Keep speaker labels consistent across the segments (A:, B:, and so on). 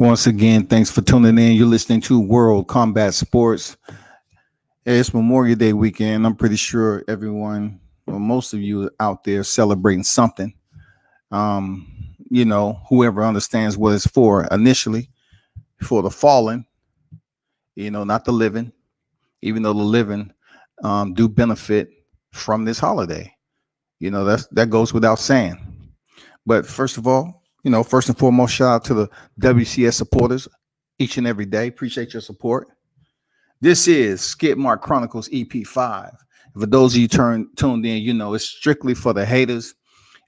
A: Once again, thanks for tuning in. You're listening to World Combat Sports. It's Memorial Day weekend. I'm pretty sure everyone, well, most of you out there celebrating something. Um, whoever understands what it's for initially, for the fallen, not the living, even though the living do benefit from this holiday. That goes without saying. But first of all, first and foremost, shout out to the WCS supporters each and every day. Appreciate your support. This is Skid Mark Chronicles EP5. For those of you tuned in, it's strictly for the haters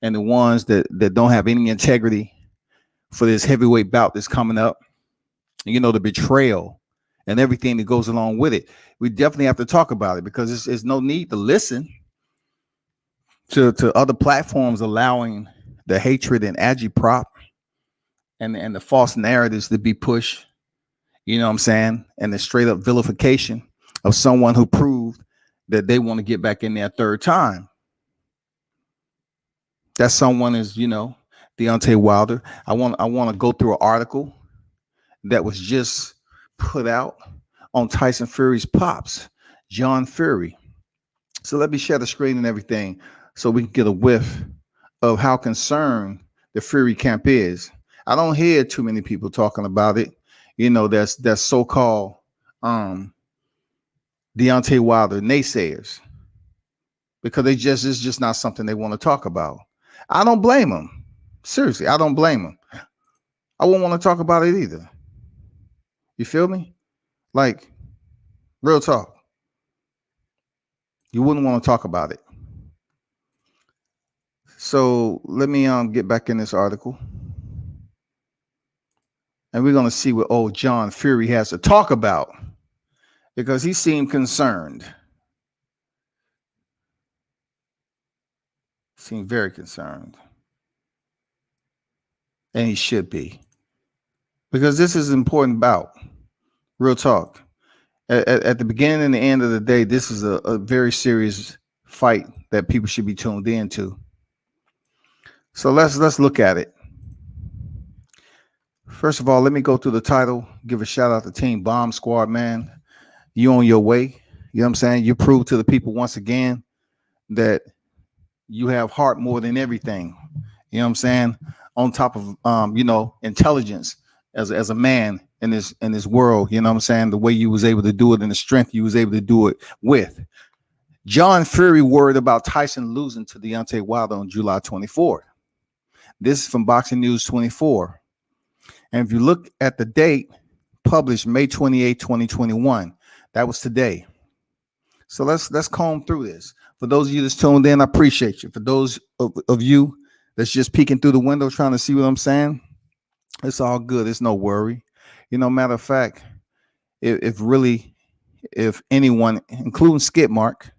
A: and the ones that don't have any integrity for this heavyweight bout that's coming up. The betrayal and everything that goes along with it. We definitely have to talk about it because there's no need to listen to other platforms allowing the hatred and agitprop and the false narratives to be pushed. You know what I'm saying? And the straight up vilification of someone who proved that they want to get back in there a third time. That someone is, Deontay Wilder. I want to go through an article that was just put out on Tyson Fury's pops, John Fury. So let me share the screen and everything so we can get a whiff of how concerned the Fury camp is. I don't hear too many people talking about it. That's so-called Deontay Wilder naysayers, because it's just not something they want to talk about. I don't blame them. Seriously, I don't blame them. I wouldn't want to talk about it either. You feel me? Like, real talk. You wouldn't want to talk about it. So let me get back in this article. And we're going to see what old John Fury has to talk about, because he seemed concerned. Seemed very concerned. And he should be. Because this is an important bout. Real talk. At the beginning and the end of the day, this is a very serious fight that people should be tuned into. So let's look at it. First of all, let me go through the title. Give a shout out to Team Bomb Squad, man. You on your way. You know what I'm saying? You prove to the people once again that you have heart more than everything. You know what I'm saying? On top of intelligence as a man in this world. You know what I'm saying? The way you was able to do it and the strength you was able to do it with. John Fury worried about Tyson losing to Deontay Wilder on July 24th. This is from Boxing News 24. And if you look at the date, published May 28, 2021, that was today. So let's comb through this. For those of you that's tuned in, I appreciate you. For those of you that's just peeking through the window trying to see what I'm saying, it's all good. It's no worry. Matter of fact, if anyone, including Skip Mark,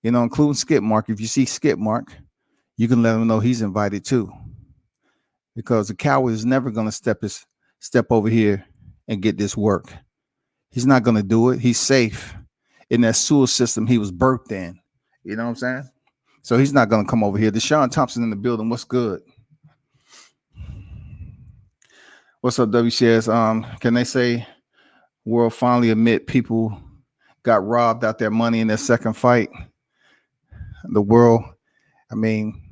A: if you see Skip Mark, you can let him know he's invited too. Because the coward is never going to step over here and get this work. He's not going to do it. He's safe in that sewer system he was birthed in. You know what I'm saying? So he's not going to come over here. Deshaun Thompson in the building. What's good? What's up, WCS? Can they say world finally admit people got robbed out their money in their second fight? The world, I mean,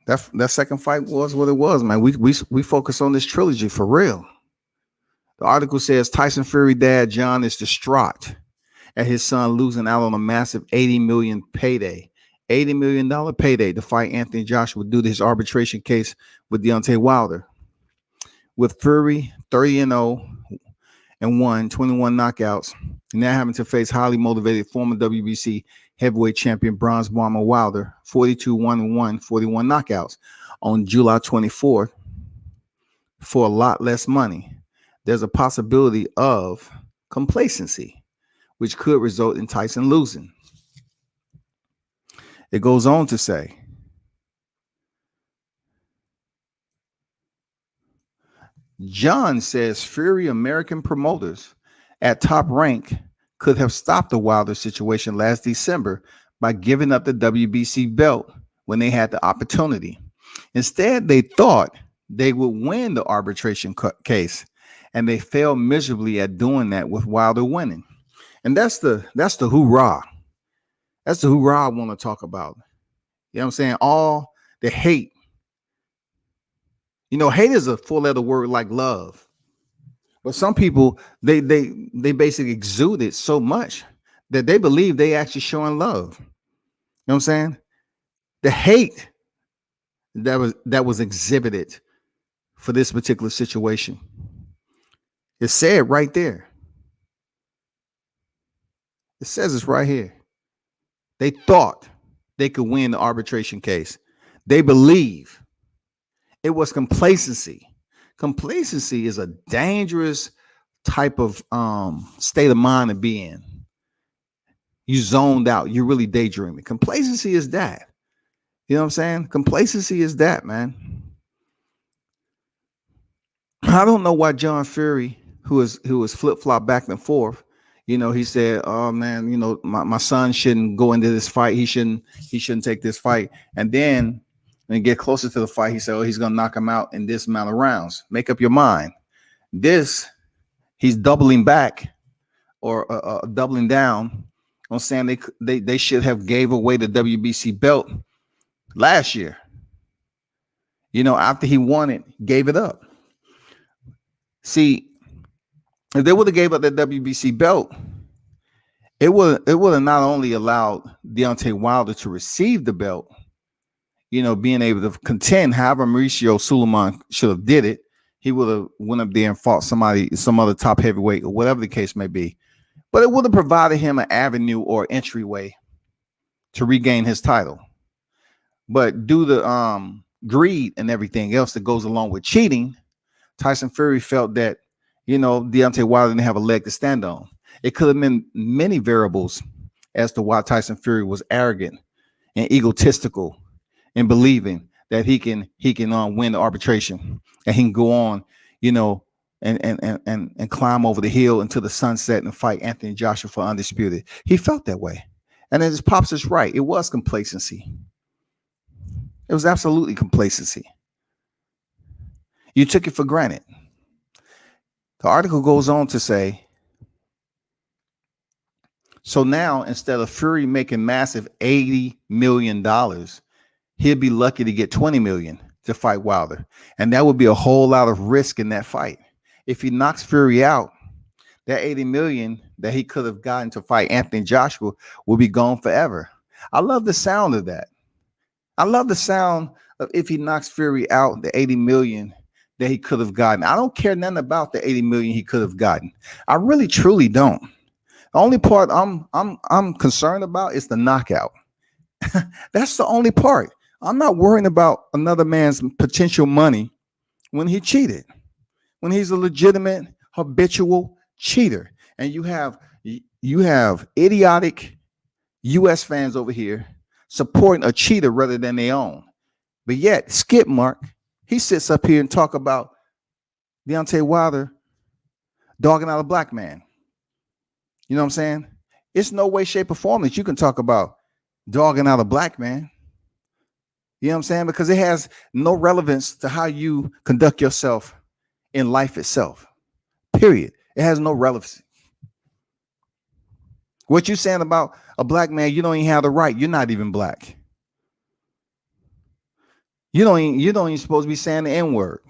A: that second fight was what it was, man. We focus on this trilogy for real. The article says Tyson Fury dad John is distraught at his son losing out on a massive $80 million payday. $80 million payday to fight Anthony Joshua due to his arbitration case with Deontay Wilder. With Fury 30-0 and 21 knockouts, and now having to face highly motivated former WBC heavyweight champion Bronze Bomber Wilder, 42-1-1, 41 knockouts on July 24th for a lot less money. There's a possibility of complacency, which could result in Tyson losing. It goes on to say, John says Fury American promoters at Top Rank could have stopped the Wilder situation last December by giving up the WBC belt when they had the opportunity. Instead, they thought they would win the arbitration case, and they failed miserably at doing that with Wilder winning. And that's the hoorah. That's the hoorah I want to talk about. You know what I'm saying? All the hate. Hate is a four-letter word like love. But some people they basically exude it so much that they believe they actually showing love. You know what I'm saying? The hate that was exhibited for this particular situation. It said right there. It says it's right here. They thought they could win the arbitration case. They believe. It was complacency. Complacency is a dangerous type of state of mind to be in. You zoned out. You're really daydreaming. Complacency is that. You know what I'm saying? Complacency is that, man. I don't know why John Fury, who was flip flop back and forth, he said, "Oh man, my son shouldn't go into this fight. He shouldn't take this fight." And then when he get closer to the fight, he said, "Oh, he's gonna knock him out in this amount of rounds." Make up your mind. He's doubling back or doubling down on saying they should have gave away the WBC belt last year. After he won it, gave it up. See, if they would have gave up that WBC belt, it would have not only allowed Deontay Wilder to receive the belt, being able to contend. However, Mauricio Suleiman should have did it. He would have went up there and fought some other top heavyweight or whatever the case may be. But it would have provided him an avenue or entryway to regain his title. But due to greed and everything else that goes along with cheating, Tyson Fury felt that, Deontay Wilder didn't have a leg to stand on. It could have been many variables as to why Tyson Fury was arrogant and egotistical in believing that he can win the arbitration and he can go on, and climb over the hill into the sunset and fight Anthony Joshua for undisputed. He felt that way. And as Pops is right, it was complacency. It was absolutely complacency. You took it for granted. The article goes on to say, so now instead of Fury making massive $80 million, he'd be lucky to get $20 million to fight Wilder. And that would be a whole lot of risk in that fight. If he knocks Fury out, that $80 million that he could have gotten to fight Anthony Joshua will be gone forever. I love the sound of that. I love the sound of if he knocks Fury out, the $80 million that he could have gotten. I don't care nothing about the $80 million he could have gotten. I really truly don't. The only part I'm concerned about is the knockout. That's the only part. I'm not worrying about another man's potential money when he cheated, when he's a legitimate habitual cheater. And you have idiotic U.S. fans over here supporting a cheater rather than their own. But yet, Skip Mark, he sits up here and talk about Deontay Wilder dogging out a black man. You know what I'm saying? It's no way, shape, or form that you can talk about dogging out a black man. You know what I'm saying? Because it has no relevance to how you conduct yourself in life itself. Period. It has no relevance. What you saying about a black man, you don't even have the right. You're not even black. You don't even supposed to be saying the N-word.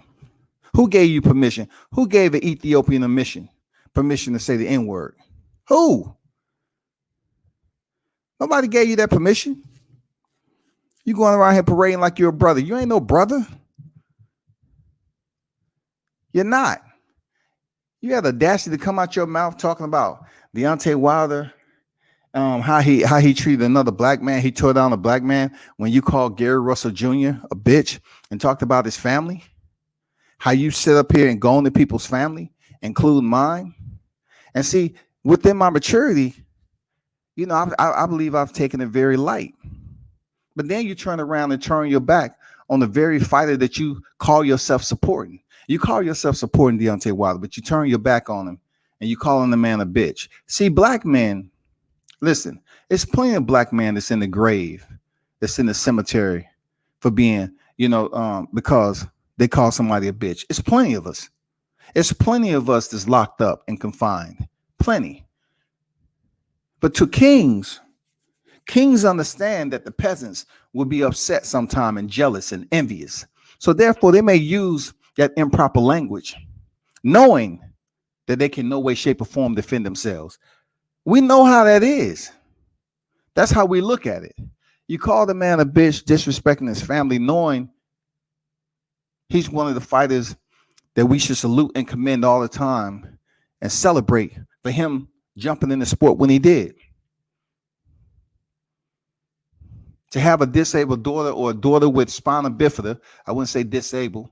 A: Who gave you permission? Who gave an Ethiopian permission to say the N-word? Who? Nobody gave you that permission. You going around here parading like you're a brother. You ain't no brother. You're not. You had the audacity to come out your mouth talking about Deontay Wilder, how he treated another black man. He tore down a black man when you called Gary Russell Jr. a bitch and talked about his family. How you sit up here and go into people's family, including mine. And see, within my maturity, I believe I've taken it very light. But then you turn around and turn your back on the very fighter that you call yourself supporting. You call yourself supporting Deontay Wilder, but you turn your back on him and you calling the man a bitch. See, black men, listen, it's plenty of black men that's in the grave, that's in the cemetery for being, because they call somebody a bitch. It's plenty of us. It's plenty of us that's locked up and confined. Plenty. But to kings, kings understand that the peasants will be upset sometime and jealous and envious. So therefore, they may use that improper language, knowing that they can no way, shape, or form defend themselves. We know how that is. That's how we look at it. You call the man a bitch, disrespecting his family, knowing he's one of the fighters that we should salute and commend all the time and celebrate for him jumping in the sport when he did. To have a disabled daughter or a daughter with spina bifida, I wouldn't say disabled,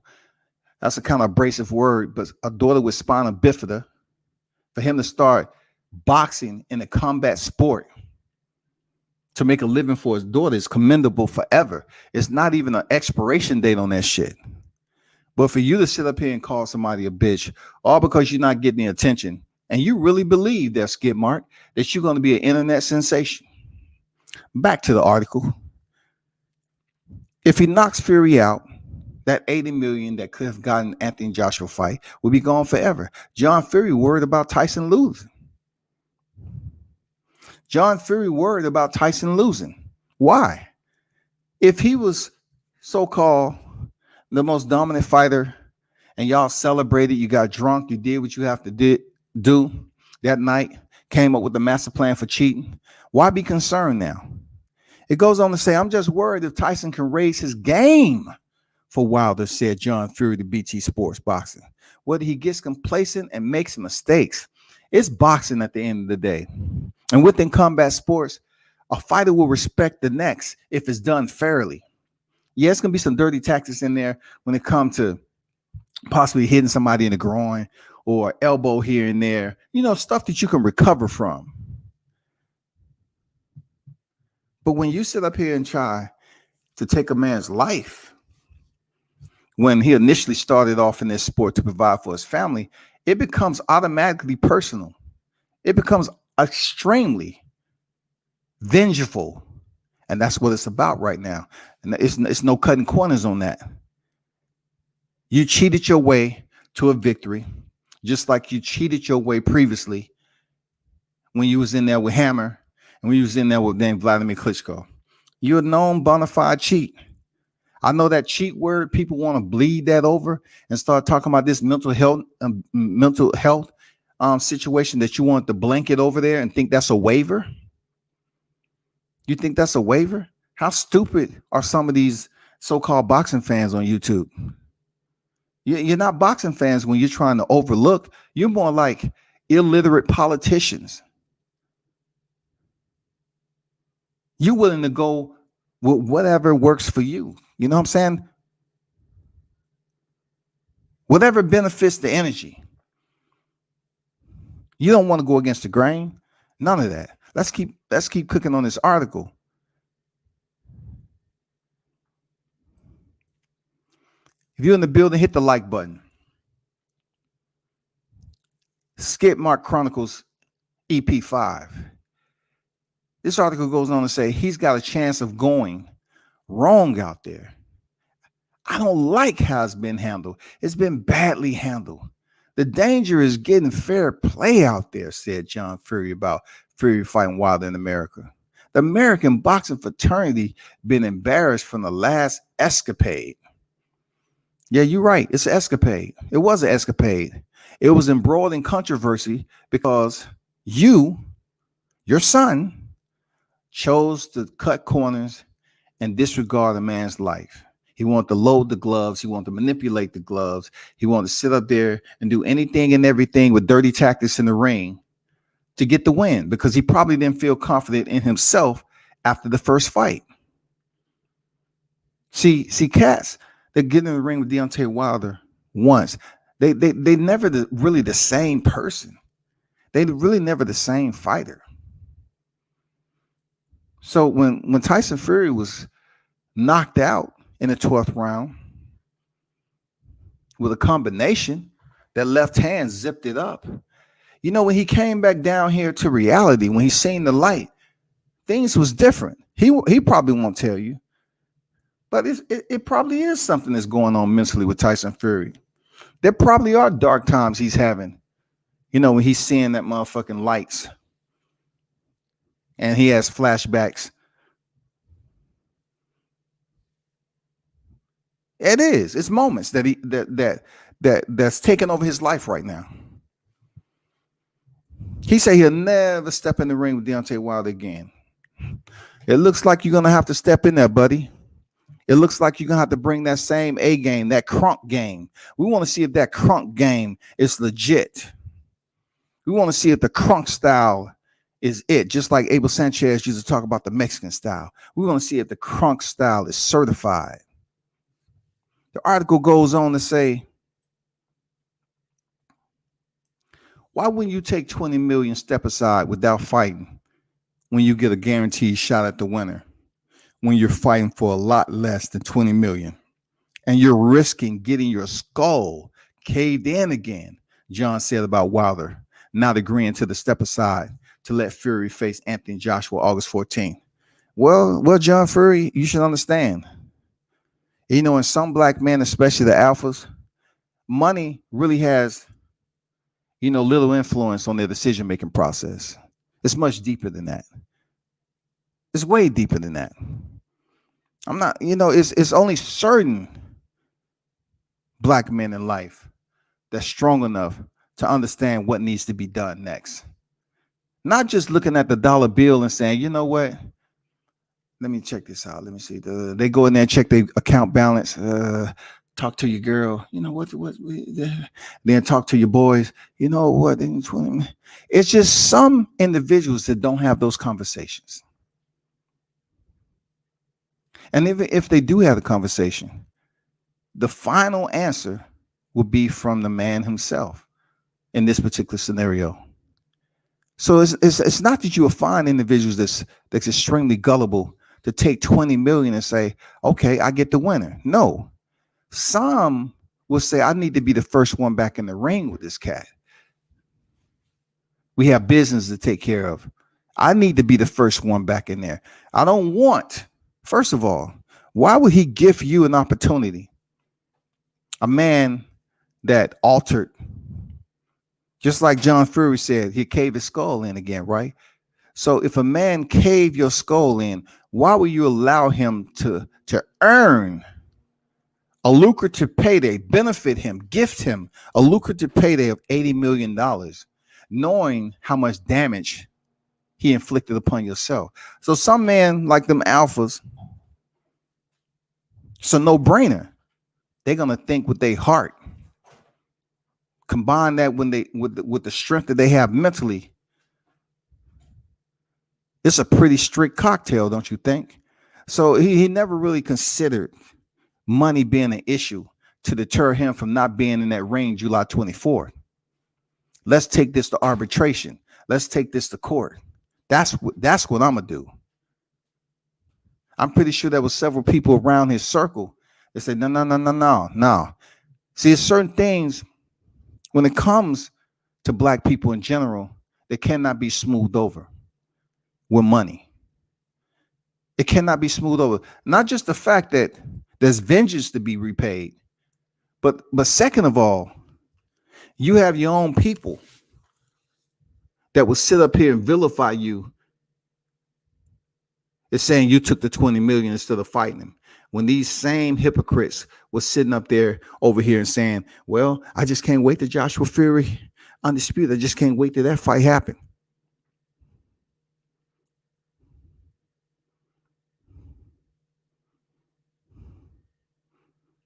A: that's a kind of abrasive word, but a daughter with spina bifida, for him to start boxing in a combat sport to make a living for his daughter is commendable forever. It's not even an expiration date on that shit. But for you to sit up here and call somebody a bitch, all because you're not getting the attention, and you really believe that, Skip Mark, that you're going to be an internet sensation. Back to the article. If he knocks Fury out, that 80 million that could have gotten Anthony Joshua fight will be gone forever. John Fury worried about Tyson losing. John Fury worried about Tyson losing. Why? If he was so-called the most dominant fighter and y'all celebrated, you got drunk, you did what you have to do that night, came up with a master plan for cheating, why be concerned now? It goes on to say, I'm just worried if Tyson can raise his game for Wilder, said John Fury to BT Sports Boxing. Whether he gets complacent and makes mistakes, it's boxing at the end of the day. And within combat sports, a fighter will respect the next if it's done fairly. Yeah, it's going to be some dirty tactics in there when it comes to possibly hitting somebody in the groin or elbow here and there, stuff that you can recover from. But when you sit up here and try to take a man's life, when he initially started off in this sport to provide for his family, it becomes automatically personal. It becomes extremely vengeful. And that's what it's about right now. And it's no cutting corners on that. You cheated your way to a victory, just like you cheated your way previously when you was in there with Hammer and when you was in there with Vladimir Klitschko. You're a known bona fide cheat. I know that cheat word, people want to bleed that over and start talking about this mental health situation that you want to blanket over there and think that's a waiver. You think that's a waiver? How stupid are some of these so-called boxing fans on YouTube? You're not boxing fans when you're trying to overlook. You're more like illiterate politicians. You're willing to go with whatever works for you. You know what I'm saying? Whatever benefits the energy. You don't want to go against the grain. None of that. Let's keep cooking on this article. If you're in the building, hit the like button. Skip Mark Chronicles EP5. This article goes on to say he's got a chance of going wrong out there. I don't like how it's been handled. It's been badly handled. The danger is getting fair play out there, said John Fury about Fury fighting Wilder in America. The American boxing fraternity been embarrassed from the last escapade. Yeah, you're right. It's an escapade. It was an escapade. It was embroiled in controversy because your son, chose to cut corners and disregard a man's life. He wanted to load the gloves. He wanted to manipulate the gloves. He wanted to sit up there and do anything and everything with dirty tactics in the ring to get the win because he probably didn't feel confident in himself after the first fight. See, cats that get in the ring with Deontay Wilder once, they never really the same person. They really never the same fighter. So when Tyson Fury was knocked out in the 12th round with a combination, that left hand zipped it up. When he came back down here to reality, when he seen the light, things was different. He probably won't tell you, But it probably is something that's going on mentally with Tyson Fury. There probably are dark times he's having. When he's seeing that motherfucking lights and he has flashbacks. It is. It's moments that's taking over his life right now. He said he'll never step in the ring with Deontay Wilder again. It looks like you're gonna have to step in there, buddy. It looks like you're gonna have to bring that same A game, that crunk game. We want to see if that crunk game is legit. We want to see if the crunk style is it, just like Abel Sanchez used to talk about the Mexican style. We want to see if the crunk style is certified. The article goes on to say, why wouldn't you take 20 million step aside without fighting when you get a guaranteed shot at the winner? When you're fighting for a lot less than 20 million and you're risking getting your skull caved in again, John said about Wilder not agreeing to the step aside to let Fury face Anthony Joshua August 14th. Well, John Fury, you should understand. In some black men, especially the alphas, money really has, little influence on their decision-making process. It's much deeper than that. It's way deeper than that. I'm not, it's only certain black men in life that's strong enough to understand what needs to be done next. Not just looking at the dollar bill and saying, you know what? Let me check this out. Let me see. They go in there and check their account balance. Talk to your girl. Then talk to your boys. You know what? It's just some individuals that don't have those conversations. And if they do have the conversation, the final answer will be from the man himself in this particular scenario. So it's not that you will find individuals that's extremely gullible to take 20 million and say, okay, I get the winner. No, some will say, I need to be the first one back in the ring with this cat. We have business to take care of. I need to be the first one back in there. I don't want, first of all, why would he give you an opportunity? A man that altered, just like John Fury said, he caved his skull in again, right? So if a man caved your skull in, why would you allow him to earn a lucrative payday, benefit him, gift him a lucrative payday of $80 million, knowing how much damage he inflicted upon yourself? So some men like them alphas, it's a no-brainer. They're gonna think with their heart. Combine that with the strength that they have mentally. It's a pretty strict cocktail, don't you think? So he never really considered money being an issue to deter him from not being in that ring July 24th. Let's take this to arbitration. Let's take this to court. That's what I'm gonna do. I'm pretty sure there was several people around his circle that said, no. See, it's certain things when it comes to black people in general, they cannot be smoothed over with money. It cannot be smoothed over. Not just the fact that there's vengeance to be repaid, but second of all, you have your own people that will sit up here and vilify you. It's saying you took the 20 million instead of fighting him. When these same hypocrites were sitting up there over here and saying, well, I just can't wait till Joshua Fury undisputed. I just can't wait till that fight happen.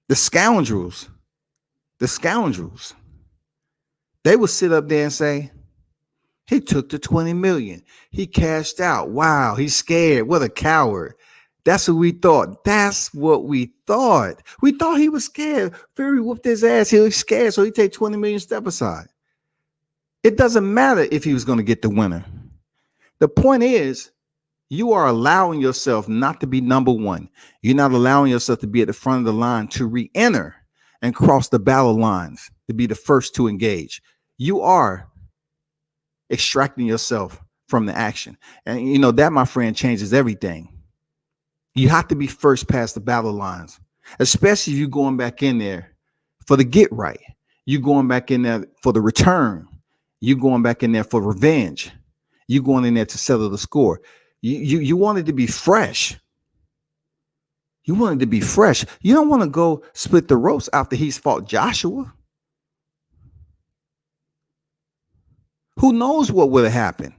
A: The scoundrels, they would sit up there and say, he took the 20 million. He cashed out. Wow, he's scared. What a coward. That's what we thought. That's what we thought. We thought he was scared. Fury whooped his ass. He was scared, so he take 20 million step aside. It doesn't matter if he was going to get the winner. The point is, you are allowing yourself not to be number one. You're not allowing yourself to be at the front of the line to re-enter and cross the battle lines, to be the first to engage. You are extracting yourself from the action. And that, my friend, changes everything. You have to be first past the battle lines, especially if you're going back in there for the get right. You're going back in there for the return. You're going back in there for revenge. You're going in there to settle the score. You wanted to be fresh. You wanted to be fresh. You don't want to go split the ropes after he's fought Joshua. Who knows what would have happened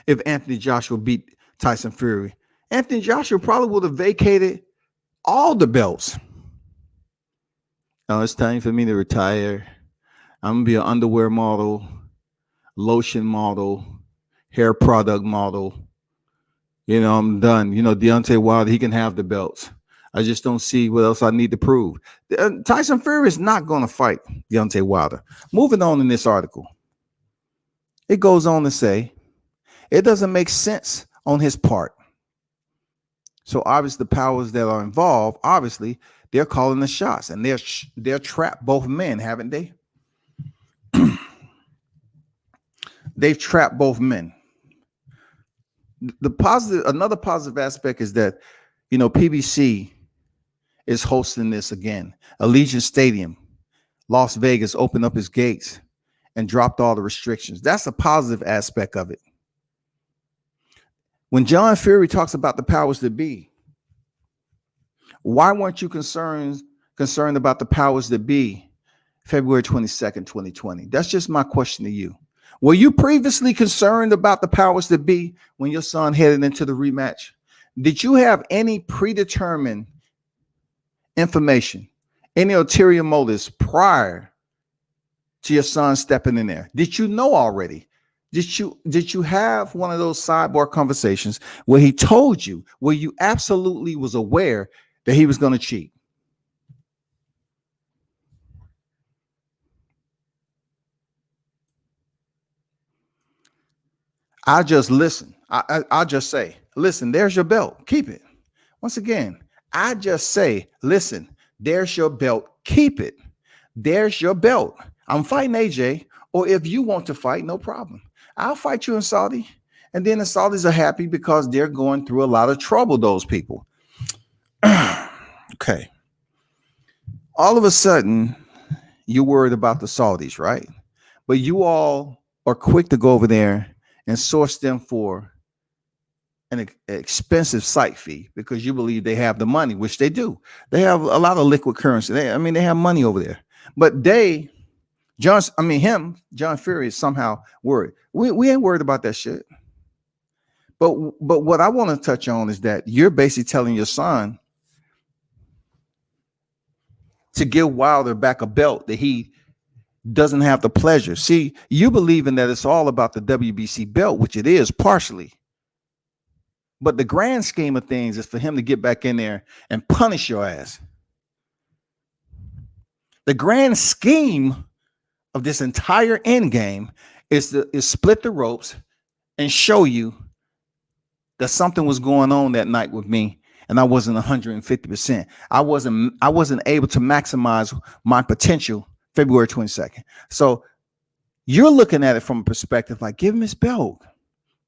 A: if Anthony Joshua beat Tyson Fury? Anthony Joshua probably would have vacated all the belts. Oh, it's time for me to retire. I'm going to be an underwear model, lotion model, hair product model. I'm done. Deontay Wilder, he can have the belts. I just don't see what else I need to prove. Tyson Fury is not going to fight Deontay Wilder. Moving on in this article, it goes on to say it doesn't make sense on his part. So obviously the powers that are involved, obviously they're calling the shots, and they're trapped both men, haven't they? They've trapped both men. Another positive aspect is that PBC is hosting this again. Allegiant Stadium, Las Vegas, opened up its gates and dropped all the restrictions. That's a positive aspect of it. When John Fury talks about the powers that be, why weren't you concerned about the powers that be February 22nd, 2020? That's just my question to you. Were you previously concerned about the powers that be when your son headed into the rematch? Did you have any predetermined information, any ulterior motives prior to your son stepping in there? Did you know already? Did you have one of those sidebar conversations where he told you, where you absolutely was aware that he was going to cheat? I just listen. I just say, listen, there's your belt. Keep it. Once again, I just say, listen, there's your belt. Keep it. There's your belt. I'm fighting AJ, or if you want to fight, no problem. I'll fight you in Saudi. And then the Saudis are happy because they're going through a lot of trouble, those people. Okay. All of a sudden, you're worried about the Saudis, right? But you all are quick to go over there and source them for an expensive site fee because you believe they have the money, which they do. They have a lot of liquid currency. They have money over there. But John Fury is somehow worried. We ain't worried about that shit. But what I want to touch on is that you're basically telling your son to give Wilder back a belt that he doesn't have the pleasure. See, you believe in that it's all about the WBC belt, which it is partially. But the grand scheme of things is for him to get back in there and punish your ass. The grand scheme of this entire end game is split the ropes and show you that something was going on that night with me, and I wasn't 150%. I wasn't able to maximize my potential February 22nd. So you're looking at it from a perspective like, give him his belt.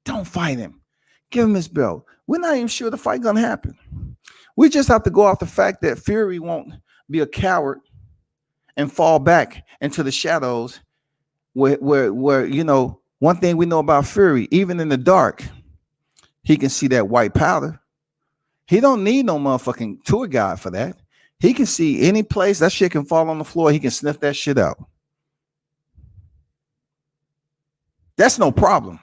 A: Don't fight him. Give him his belt. We're not even sure the fight gonna happen. We just have to go off the fact that Fury won't be a coward and fall back into the shadows where one thing we know about Fury, even in the dark, he can see that white powder. He don't need no motherfucking tour guide for that. He can see any place that shit can fall on the floor. He can sniff that shit out. That's no problem.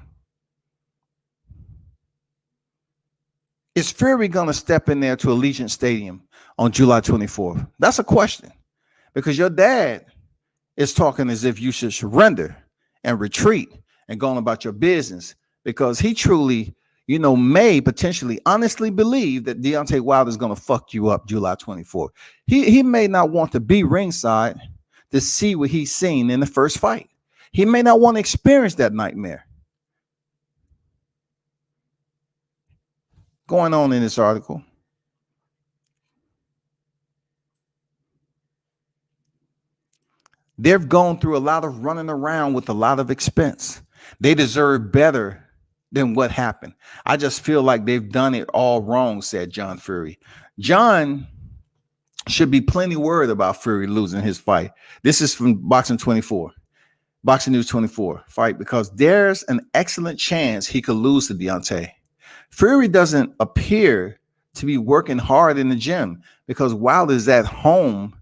A: Is Fury going to step in there to Allegiant Stadium on July 24th? That's a question, because your dad is talking as if you should surrender and retreat and go on about your business, because he truly, may potentially honestly believe that Deontay Wilder is going to fuck you up July 24th. He may not want to be ringside to see what he's seen in the first fight. He may not want to experience that nightmare. Going on in this article, they've gone through a lot of running around with a lot of expense. They deserve better then what happened? I just feel like they've done it all wrong, said John Fury. John should be plenty worried about Fury losing his fight. This is from Boxing News 24 fight, because there's an excellent chance he could lose to Deontay. Fury doesn't appear to be working hard in the gym because Wilder is at home.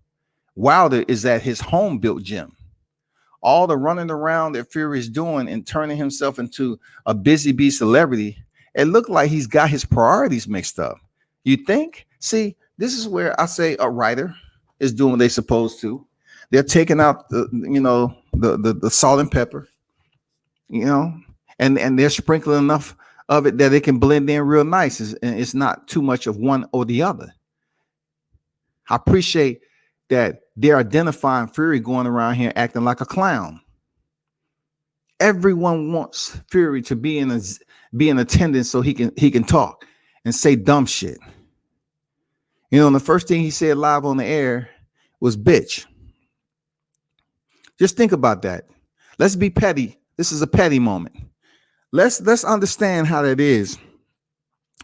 A: Wilder is at his home built gym. All the running around that Fury is doing and turning himself into a busy bee celebrity, it looked like he's got his priorities mixed up. You think? See, this is where I say a writer is doing what they're supposed to. They're taking out the salt and pepper, and they're sprinkling enough of it that it can blend in real nice. And it's not too much of one or the other. I appreciate that they're identifying Fury going around here acting like a clown. Everyone wants Fury to be in attendance so he can talk and say dumb shit. And the first thing he said live on the air was bitch. Just think about that. Let's be petty. This is a petty moment. Let's understand how that is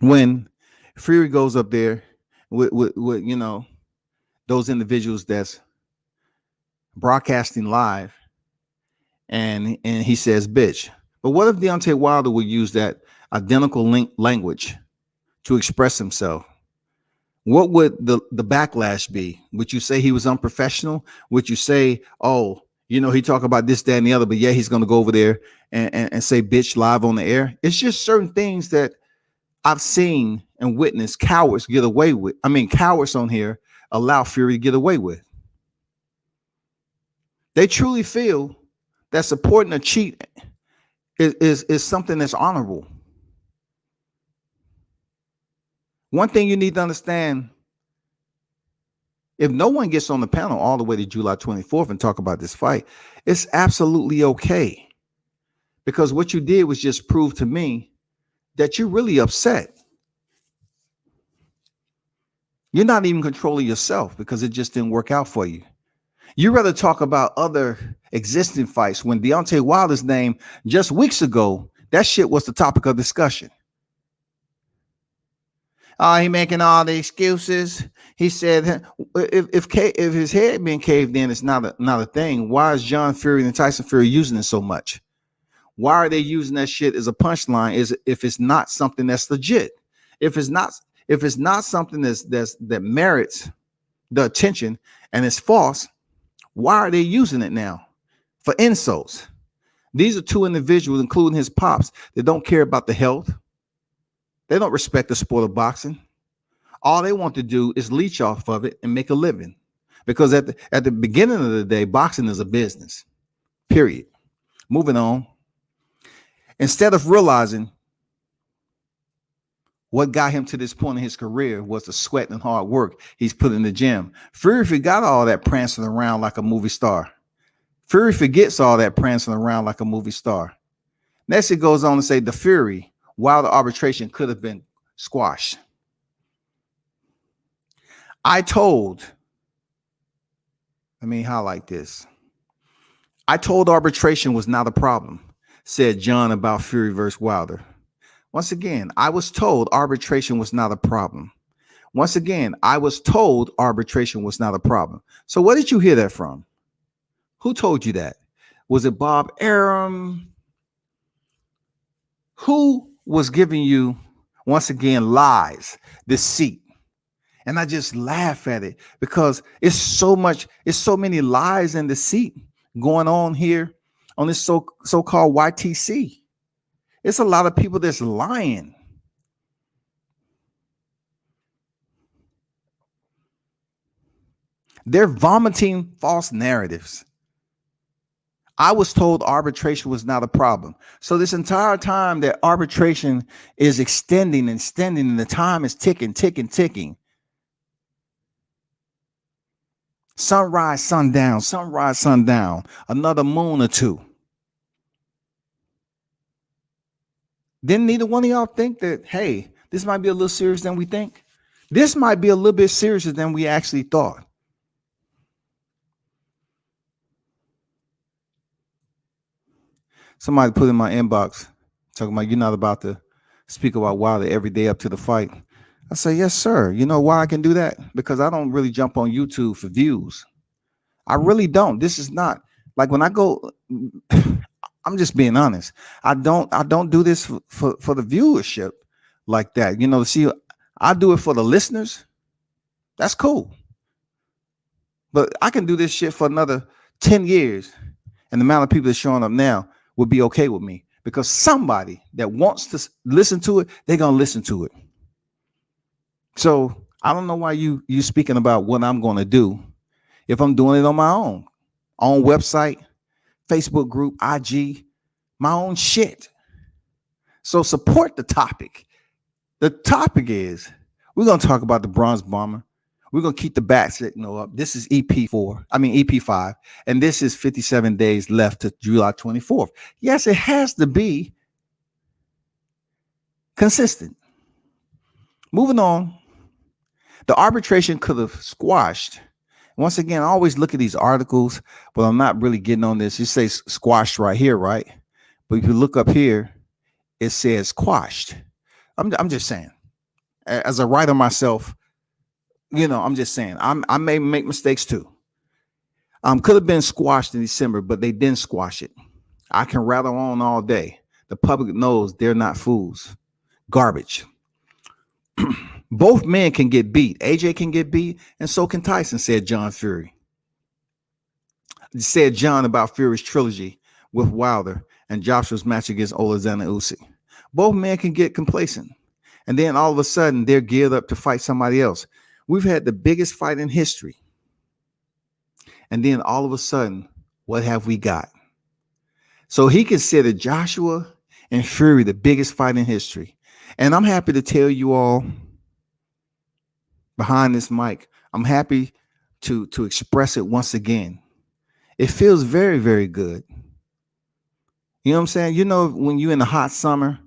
A: when Fury goes up there with those individuals that's broadcasting live, and he says bitch. But what if Deontay Wilder would use that identical language to express himself? What would the backlash be? Would you say he was unprofessional? Would you say, oh, he talk about this, that, and the other, but yeah, he's going to go over there and say bitch live on the air? It's just certain things that I've seen and witnessed cowards get away with. I mean, cowards on here allow Fury to get away with. They truly feel that supporting a cheat is something that's honorable. One thing you need to understand, if no one gets on the panel all the way to July 24th and talk about this fight, it's absolutely okay. Because what you did was just prove to me that you're really upset. You're not even controlling yourself because it just didn't work out for you. You rather talk about other existing fights when Deontay Wilder's name just weeks ago, that shit was the topic of discussion. He making all the excuses. He said, if his head being caved in is not a thing, why is John Fury and Tyson Fury using it so much? Why are they using that shit as a punchline? If it's not something that's legit, if it's not something that merits the attention and it's false, why are they using it now for insults? These are two individuals, including his pops, that don't care about the health. They don't respect the sport of boxing. All they want to do is leech off of it and make a living. Because at the beginning of the day, boxing is a business. Period. Moving on. Instead of realizing what got him to this point in his career was the sweat and hard work he's put in the gym, Fury forgot all that prancing around like a movie star. Fury forgets all that prancing around like a movie star. Next, it goes on to say the Fury, while the arbitration could have been squashed. Let me highlight this. I told arbitration was not a problem, said John about Fury versus Wilder. Once again, I was told arbitration was not a problem. Once again, I was told arbitration was not a problem. So where did you hear that from? Who told you that? Was it Bob Arum? Who was giving you, once again, lies, deceit? And I just laugh at it because it's so many lies and deceit going on here on this so-called YTC. It's a lot of people that's lying. They're vomiting false narratives. I was told arbitration was not a problem. So this entire time that arbitration is extending and the time is ticking. Sunrise, sundown, another moon or two. Didn't neither one of y'all think that, hey, this might be a little serious than we think? This might be a little bit seriouser than we actually thought. Somebody put in my inbox, Talking about you're not about to speak about Wilder every day up to the fight. I say, yes, sir. You know why I can do that? Because I don't really jump on YouTube for views. I really don't. This is not like when I go. I'm just being honest. I don't do this for the viewership like that. See, I do it for the listeners. That's cool. But I can do this shit for another 10 years. And the amount of people that's showing up now would be okay with me because somebody that wants to listen to it, they're going to listen to it. So I don't know why you speaking about what I'm going to do if I'm doing it on my own website, Facebook group, IG, my own shit. So support the topic. The topic is we're going to talk about the Bronze Bomber. We're going to keep the bat signal up. This is EP5, and this is 57 days left to July 24th. Yes, it has to be consistent. Moving on, the arbitration could have squashed. Once again, I always look at these articles, but I'm not really getting on this. You say squashed right here, right? But if you look up here, it says quashed. I'm just saying, as a writer myself, I'm just saying, I may make mistakes too. Could have been squashed in December, but they didn't squash it. I can rattle on all day. The public knows they're not fools. Garbage. Both men can get beat. AJ can get beat, and so can Tyson, said John Fury. Said John about Fury's trilogy with Wilder and Joshua's match against Alexander Usyk. Both men can get complacent, and then all of a sudden they're geared up to fight somebody else. We've had the biggest fight in history, and then all of a sudden, what have we got? So he considered Joshua and Fury the biggest fight in history, and I'm happy to tell you all behind this mic, I'm happy to express it once again. It feels very, very good. You know what I'm saying? When you're in the hot summer,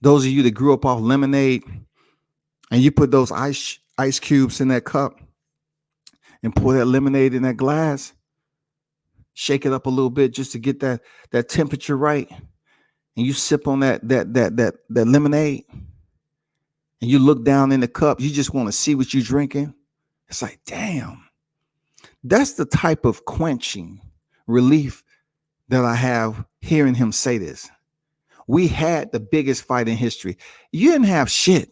A: those of you that grew up off lemonade, and you put those ice cubes in that cup and pour that lemonade in that glass, shake it up a little bit just to get that temperature right, and you sip on that lemonade, and you look down in the cup, you just want to see what you're drinking. It's like, damn, that's the type of quenching relief that I have hearing him say this. We had the biggest fight in history. You didn't have shit.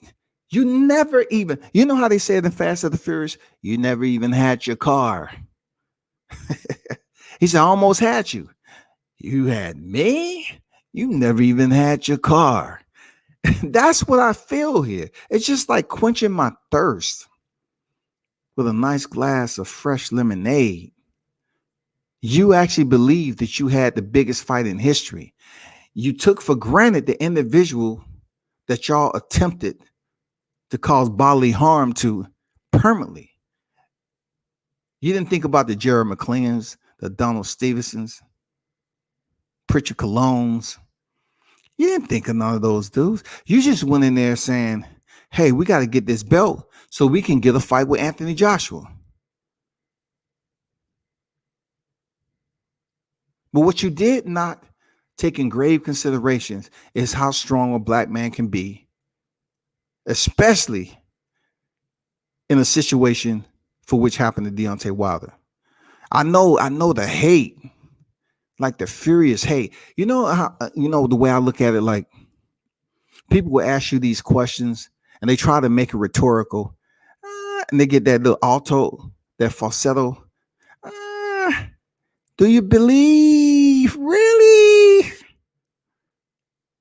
A: You never even, you know how they said in Fast and the Furious, you never even had your car. He said, I almost had you. You had me? You never even had your car. That's what I feel here. It's just like quenching my thirst with a nice glass of fresh lemonade. You actually believe that you had the biggest fight in history. You took for granted the individual that y'all attempted to cause bodily harm to permanently. You didn't think about the Jerry McLeans, the Donald Stevensons, Pritchard Colognes. You didn't think of none of those dudes. You just went in there saying, hey, we got to get this belt so we can get a fight with Anthony Joshua. But what you did not take in grave considerations is how strong a black man can be, especially in a situation for which happened to Deontay Wilder. I know the hate, like the furious hate. You know how, the way I look at it, like people will ask you these questions and they try to make it rhetorical, and they get that little alto, that falsetto. Do you believe really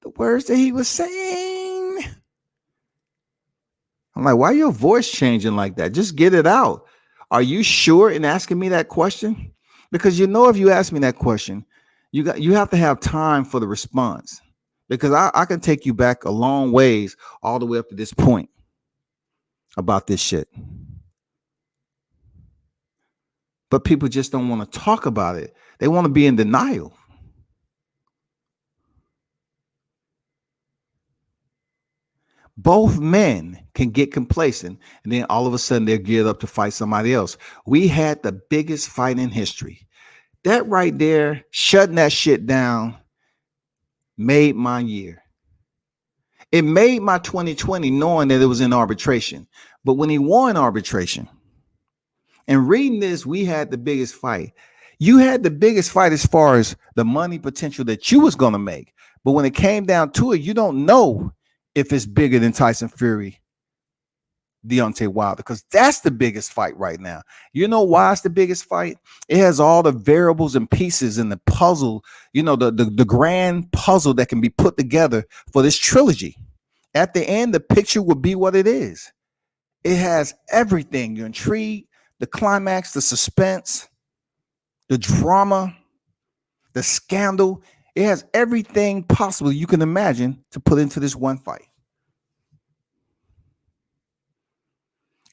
A: the words that he was saying? I'm like, why your voice changing like that? Just get it out. Are you sure in asking me that question? Because if you ask me that question, you have to have time for the response. Because I can take you back a long ways, all the way up to this point about this shit. But people just don't want to talk about it. They want to be in denial. Both men can get complacent, and then all of a sudden they're geared up to fight somebody else. We had the biggest fight in history. That right there, shutting that shit down, made my year. It made my 2020 knowing that it was in arbitration. But when he won arbitration, and reading this, we had the biggest fight. You had the biggest fight as far as the money potential that you was going to make. But when it came down to it, you don't know if it's bigger than Tyson Fury, Deontay Wilder, because that's the biggest fight right now. You know why it's the biggest fight? It has all the variables and pieces in the puzzle, the grand puzzle that can be put together for this trilogy. At the end, the picture will be what it is. It has everything. You're intrigued, the climax, the suspense, the drama, the scandal. It has everything possible you can imagine to put into this one fight.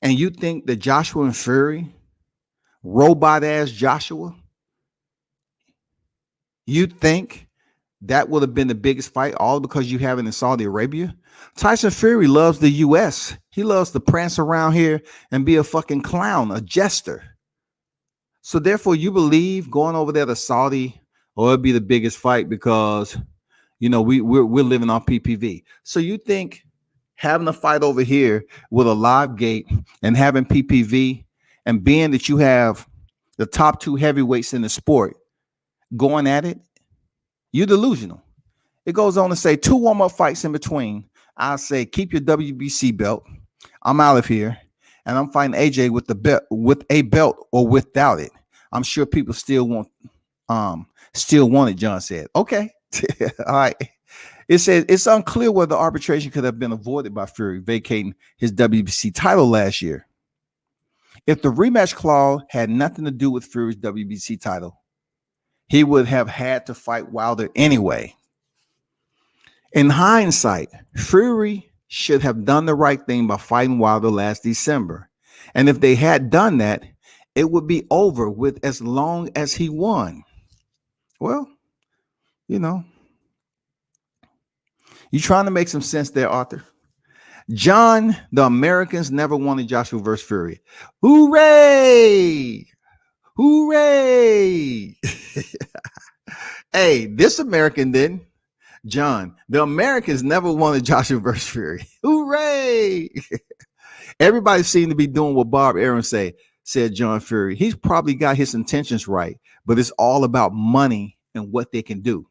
A: And you think that Joshua and Fury, robot ass Joshua, you think that would have been the biggest fight all because you have it in Saudi Arabia? Tyson Fury loves the U.S. He loves to prance around here and be a fucking clown, a jester. So therefore, you believe going over there to Saudi, it'd be the biggest fight because, we're living on PPV. So you think having a fight over here with a live gate and having PPV and being that you have the top two heavyweights in the sport going at it, you're delusional. It goes on to say 2 warm-up fights in between. I say keep your WBC belt. I'm out of here, and I'm fighting AJ with a belt or without it. I'm sure people still want it. John said, "Okay, all right." It says it's unclear whether arbitration could have been avoided by Fury vacating his WBC title last year. If the rematch clause had nothing to do with Fury's WBC title, he would have had to fight Wilder anyway. In hindsight, Fury should have done the right thing by fighting Wilder last December. And if they had done that, it would be over with as long as he won. Well, you trying to make some sense there, Arthur. John, the Americans never wanted Joshua versus Fury. Hooray! Hooray! Hey, this American didn't. John, the Americans never wanted Joshua versus Fury. Hooray! Everybody seemed to be doing what Bob Arum said John Fury. He's probably got his intentions right, but it's all about money and what they can do.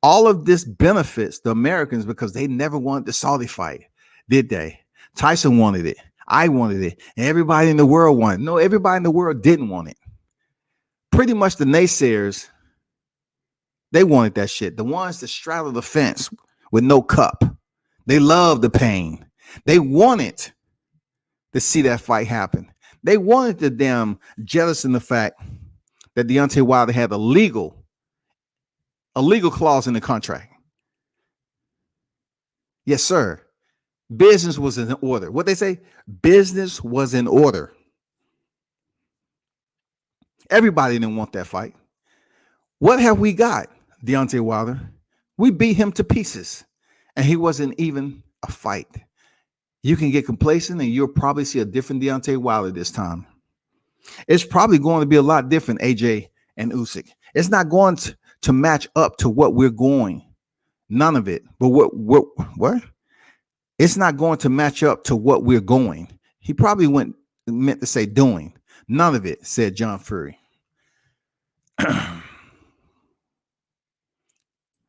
A: All of this benefits the Americans because they never wanted the Saudi fight, did they? Tyson wanted it. I wanted it. And everybody in the world wanted it. No, everybody in the world didn't want it. Pretty much the naysayers, they wanted that shit. The ones that straddled the fence with no cup. They loved the pain. They wanted to see that fight happen. They wanted the damn jettison the fact that Deontay Wilder had a legal clause in the contract. Yes, sir. Business was in order. What they say? Business was in order. Everybody didn't want that fight. What have we got, Deontay Wilder? We beat him to pieces, and he wasn't even a fight. You can get complacent, and you'll probably see a different Deontay Wilder this time. It's probably going to be a lot different, AJ and Usyk. It's not going to match up to what we're going. None of it. But what? It's not going to match up to what we're going. He probably meant to say doing. None of it, said John Fury.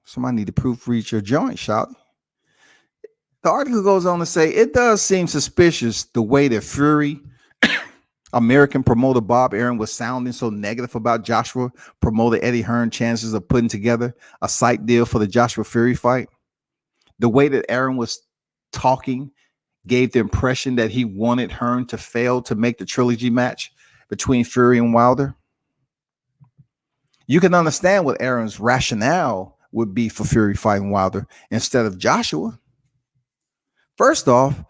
A: Somebody need to proofread your joint, shout. The article goes on to say it does seem suspicious the way that Fury, American promoter Bob Arum, was sounding so negative about Joshua promoter Eddie Hearn's chances of putting together a site deal for the Joshua Fury fight. The way that Arum was talking gave the impression that he wanted Hearn to fail to make the trilogy match between Fury and Wilder. You can understand what Arum's rationale would be for Fury fighting Wilder instead of Joshua. First off,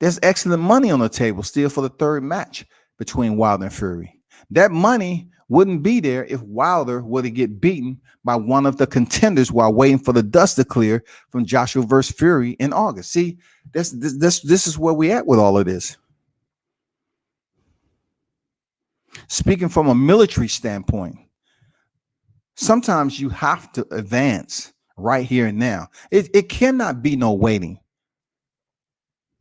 A: there's excellent money on the table still for the third match between Wilder and Fury. That money wouldn't be there if Wilder were to get beaten by one of the contenders while waiting for the dust to clear from Joshua versus Fury in August. See, this is where we at with all of this. Speaking from a military standpoint, sometimes you have to advance right here and now. It cannot be no waiting.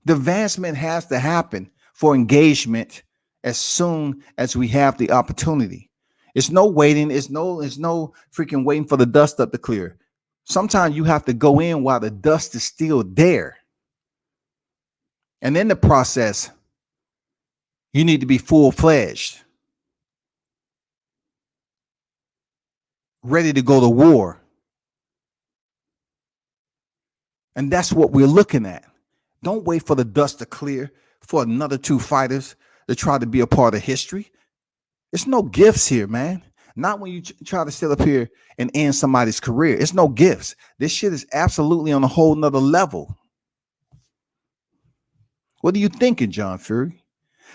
A: The advancement has to happen for engagement as soon as we have the opportunity. It's no waiting. It's no freaking waiting for the dust up to clear. Sometimes you have to go in while the dust is still there. And in the process, you need to be full fledged, ready to go to war. And that's what we're looking at. Don't wait for the dust to clear for another two fighters to try to be a part of history. It's no gifts here, man. Not when you try to sit up here and end somebody's career. It's no gifts. This shit is absolutely on a whole nother level. What are you thinking, John Fury?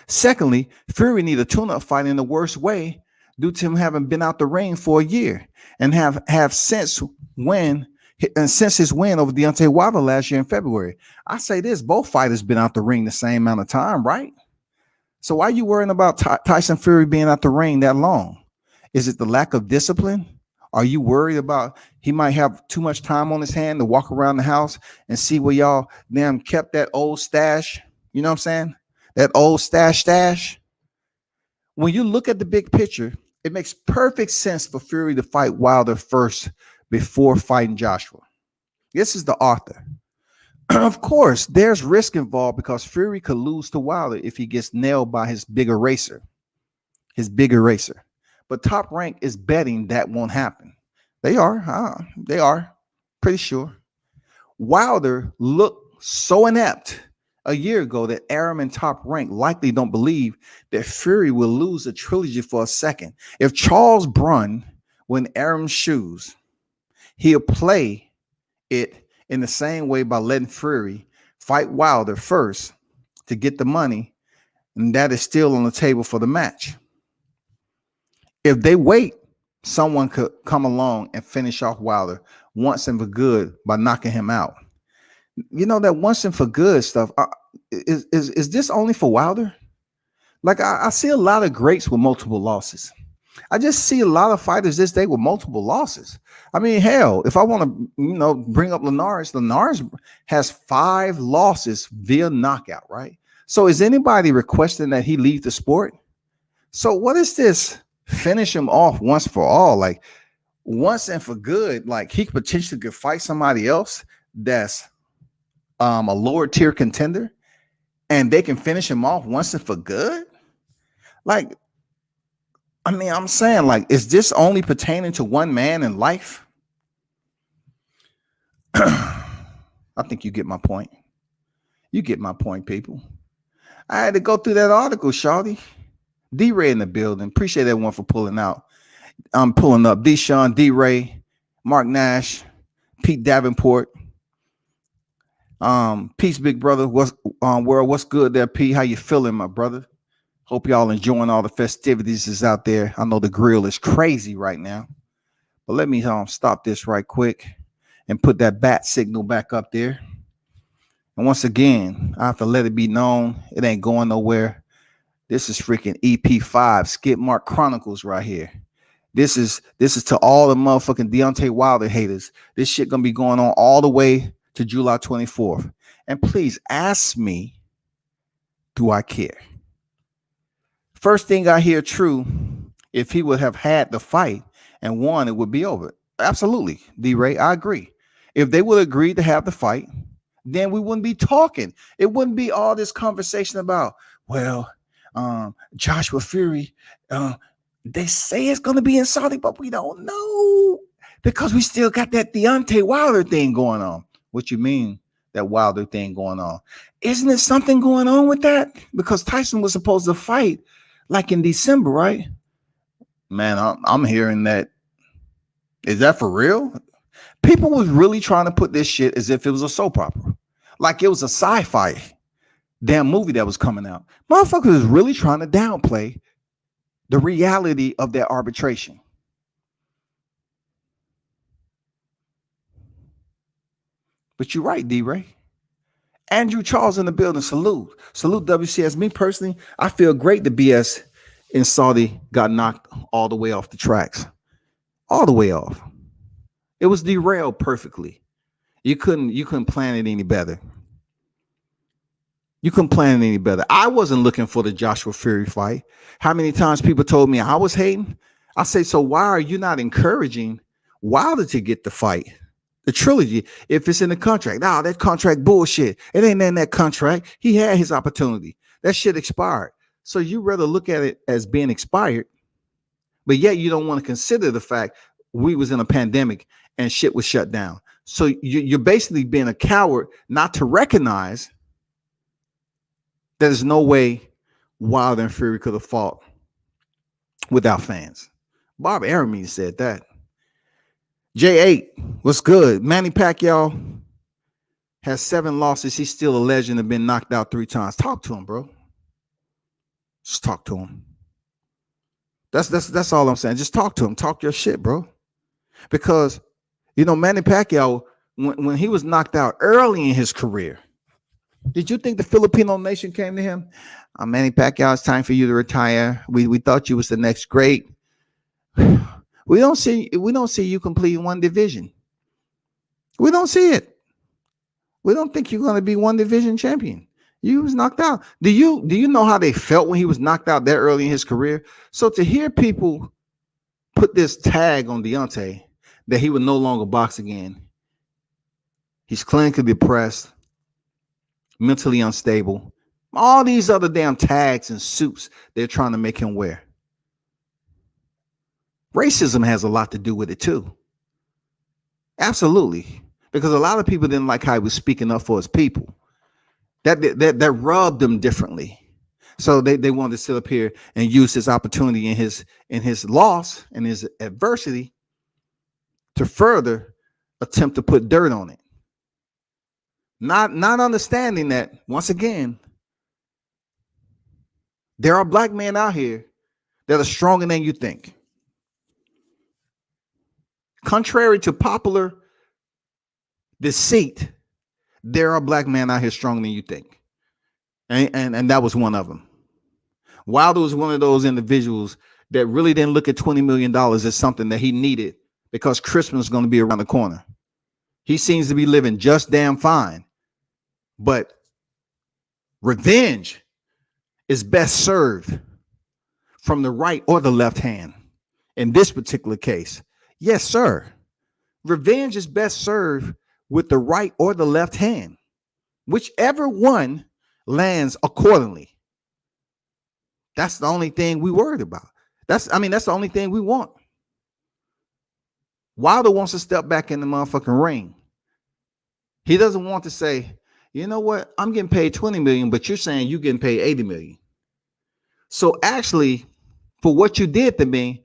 A: Secondly, Fury need a tune-up fight in the worst way due to him having been out the ring for a year and have since his win over Deontay Wilder last year in February. I say this: both fighters been out the ring the same amount of time, right? So why are you worrying about Tyson Fury being out the ring that long? Is it the lack of discipline? Are you worried about he might have too much time on his hand to walk around the house and see where y'all damn kept that old stash? You know what I'm saying? That old stash. When you look at the big picture, it makes perfect sense for Fury to fight Wilder first before fighting Joshua. This is the author. Of course, there's risk involved because Fury could lose to Wilder if he gets nailed by his bigger racer. But Top Rank is betting that won't happen. They are pretty sure. Wilder looked so inept a year ago that Arum and Top Rank likely don't believe that Fury will lose the trilogy for a second. If Charles Brunn were in Arum's shoes, he'll play it in the same way by letting Fury fight Wilder first to get the money, and that is still on the table for the match. If they wait, someone could come along and finish off Wilder once and for good by knocking him out. You know, that once and for good stuff, is this only for Wilder? Like I see a lot of greats with multiple losses. I just see a lot of fighters this day with multiple losses. I mean, hell, if I want to, bring up Linares has 5 losses via knockout, right? So is anybody requesting that he leave the sport? So what is this? Finish him off once for all, like once and for good. Like he potentially could fight somebody else that's a lower tier contender, and they can finish him off once and for good. Like, I mean, I'm saying, like, is this only pertaining to one man in life? I think you get my point. You get my point, people. I had to go through that article, Shawty. D-Ray in the building. Appreciate everyone for pulling out. I'm pulling up D-Sean, D-Ray, Mark Nash, Pete Davenport. Peace, big brother. World, what's good there, P? How you feeling, my brother? Hope y'all enjoying all the festivities is out there. I know the grill is crazy right now, but let me stop this right quick and put that bat signal back up there. And once again, I have to let it be known it ain't going nowhere. This is freaking EP5 Skip Mark Chronicles right here. This is to all the motherfucking Deontay Wilder haters. This shit gonna be going on all the way to July 24th. And please ask me, do I care? First thing I hear true, if he would have had the fight and won, it would be over. Absolutely, D-Ray, I agree. If they would agree to have the fight, then we wouldn't be talking. It wouldn't be all this conversation about, well, Joshua Fury, they say it's going to be in Saudi, but we don't know because we still got that Deontay Wilder thing going on. What you mean, that Wilder thing going on? Isn't there something going on with that? Because Tyson was supposed to fight like in December, right? Man, I'm hearing that. Is that for real? People was really trying to put this shit as if it was a soap opera, like it was a sci-fi damn movie that was coming out. Motherfuckers was really trying to downplay the reality of that arbitration. But you're right, D-Ray. Andrew Charles in the building. Salute WCS. Me personally, I feel great the BS in Saudi got knocked all the way off the tracks. All the way off. It was derailed perfectly. You couldn't plan it any better. You couldn't plan it any better. I wasn't looking for the Joshua Fury fight. How many times people told me I was hating? I say, so why are you not encouraging Wilder to get the fight? The trilogy, if it's in the contract. Nah, that contract bullshit. It ain't in that contract. He had his opportunity. That shit expired. So you rather look at it as being expired, but yet you don't want to consider the fact we was in a pandemic and shit was shut down. So you're basically being a coward not to recognize there's no way Wilder and Fury could have fought without fans. Bob Aramine said that. J8, what's good? Manny Pacquiao has 7 losses. He's still a legend and been knocked out 3 times. Talk to him, bro. Just talk to him. That's all I'm saying. Just talk to him. Talk your shit, bro. Because Manny Pacquiao, when he was knocked out early in his career, did you think the Filipino nation came to him? Manny Pacquiao, it's time for you to retire. We thought you was the next great. We don't see you completing one division. We don't see it. We don't think you're going to be one division champion. You was knocked out. Do you know how they felt when he was knocked out that early in his career? So to hear people put this tag on Deontay that he would no longer box again, he's clinically depressed, mentally unstable, all these other damn tags and suits they're trying to make him wear. Racism has a lot to do with it too. Absolutely. Because a lot of people didn't like how he was speaking up for his people. That rubbed them differently. So they wanted to sit up here and use this opportunity in his loss and his adversity to further attempt to put dirt on it. Not understanding that, once again, there are black men out here that are stronger than you think. Contrary to popular deceit, there are black men out here stronger than you think. And that was one of them. Wilder was one of those individuals that really didn't look at $20 million as something that he needed because Christmas is going to be around the corner. He seems to be living just damn fine. But revenge is best served from the right or the left hand. In this particular case, yes, sir. Revenge is best served with the right or the left hand. Whichever one lands accordingly. That's the only thing we worried about. That's the only thing we want. Wilder wants to step back in the motherfucking ring. He doesn't want to say, you know what? I'm getting paid 20 million, but you're saying you're getting paid 80 million. So actually, for what you did to me,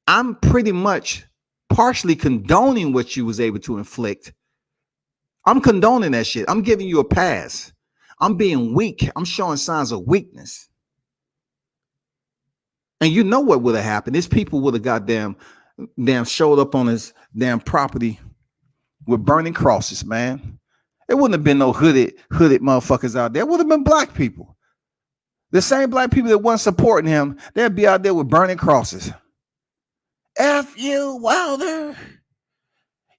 A: I'm pretty much partially condoning what you was able to inflict. I'm condoning that shit. I'm giving you a pass. I'm being weak. I'm showing signs of weakness. And you know what would have happened? These people would have damn showed up on his damn property with burning crosses, man. It wouldn't have been no hooded motherfuckers out there. It would have been black people. The same black people that weren't supporting him, they'd be out there with burning crosses. F you, Wilder.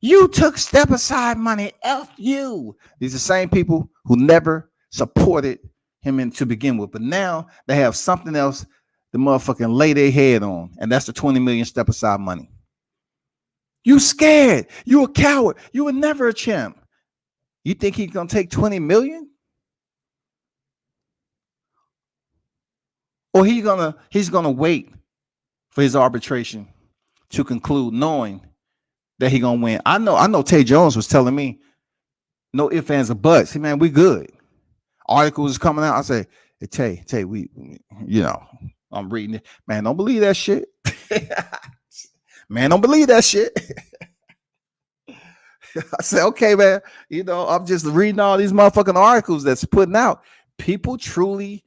A: You took step aside money. F you. These are the same people who never supported him to begin with. But now they have something else to motherfucking lay their head on. And that's the 20 million step aside money. You scared. You a coward. You were never a champ. You think he's going to take 20 million? Or he's gonna wait for his arbitration to conclude, knowing that he's gonna win. I know Tay Jones was telling me, no ifs, ands, or buts. Hey, man, we good. Articles is coming out. I say, hey, Tay, we, I'm reading it. Man, don't believe that shit. Man, don't believe that shit. I said, okay, man, I'm just reading all these motherfucking articles that's putting out. People truly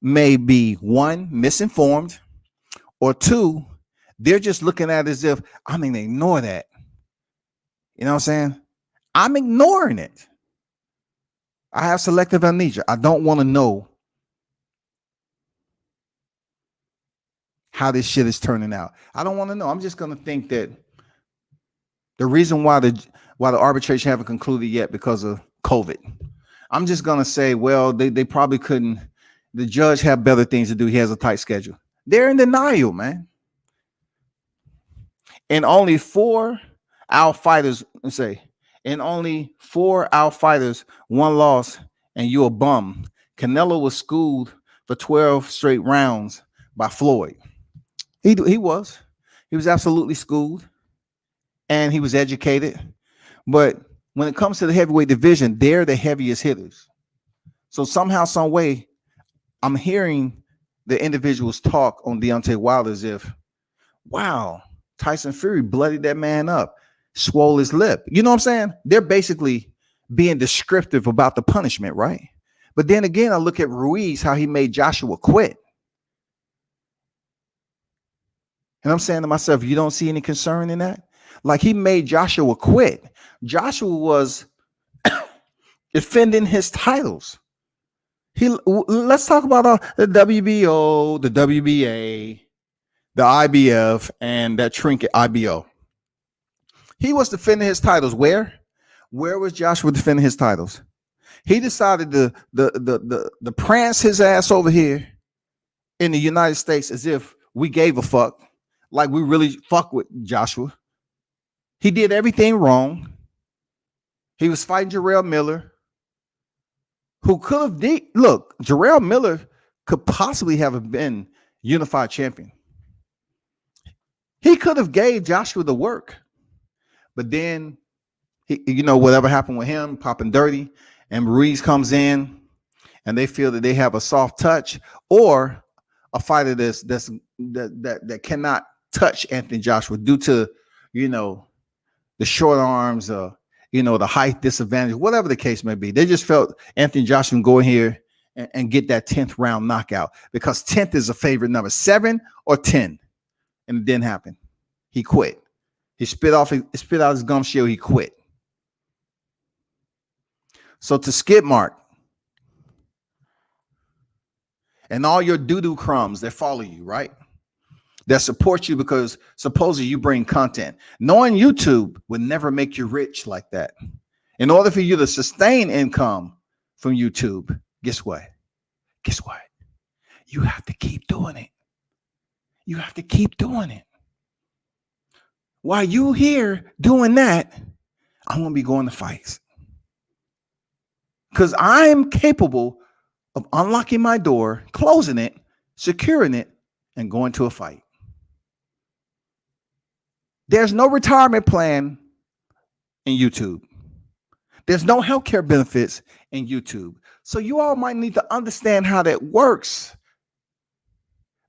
A: may be, one, misinformed, or two, they're just looking at it as if, ignore that. You know what I'm saying? I'm ignoring it. I have selective amnesia. I don't want to know how this shit is turning out. I don't want to know. I'm just going to think that The reason why the arbitration haven't concluded yet because of COVID. I'm just gonna say, well, they probably couldn't. The judge have better things to do. He has a tight schedule. They're in denial, man. And only four out fighters, let's say, and only four out fighters, one loss, and you a bum. Canelo was schooled for 12 straight rounds by Floyd. He was. He was absolutely schooled and he was educated. But when it comes to the heavyweight division, they're the heaviest hitters. So somehow, some way, I'm hearing the individuals talk on Deontay Wilder as if, wow, Tyson Fury bloodied that man up, swole his lip. You know what I'm saying? They're basically being descriptive about the punishment, right? But then again, I look at Ruiz, how he made Joshua quit. And I'm saying to myself, you don't see any concern in that? Like, he made Joshua quit. Joshua was defending his titles. Let's talk about the WBO, the WBA, the IBF, and that trinket IBO. He was defending his titles. Where was Joshua defending his titles? He decided to prance his ass over here in the United States as if we gave a fuck, like we really fuck with Joshua. He did everything wrong. He was fighting Jarrell Miller, who could have look, Jarrell Miller could possibly have been unified champion. He could have gave Joshua the work, but then whatever happened with him, popping dirty, and Ruiz comes in, and they feel that they have a soft touch or a fighter that cannot touch Anthony Joshua due to the short arms, the height disadvantage, whatever the case may be. They just felt Anthony Joshua can go in here and get that 10th round knockout because 10th is a favorite number, 7 or 10. And it didn't happen. He quit. He spit out his gum shield. He quit. So to Skip Mark and all your doo-doo crumbs that follow you, right? That support you because supposedly you bring content. Knowing YouTube would never make you rich like that. In order for you to sustain income from YouTube, guess what? You have to keep doing it. You have to keep doing it. While you here doing that, I'm going to be going to fights. Because I'm capable of unlocking my door, closing it, securing it, and going to a fight. There's no retirement plan in YouTube. There's no healthcare benefits in YouTube. So you all might need to understand how that works.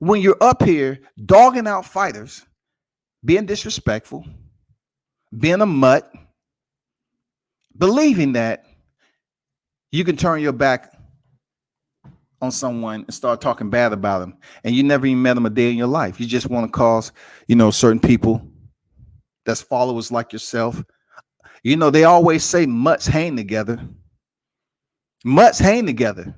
A: When you're up here dogging out fighters, being disrespectful, being a mutt, believing that you can turn your back on someone and start talking bad about them, and you never even met them a day in your life. You just want to cause, certain people that's followers like yourself. They always say mutts hang together. Mutts hang together.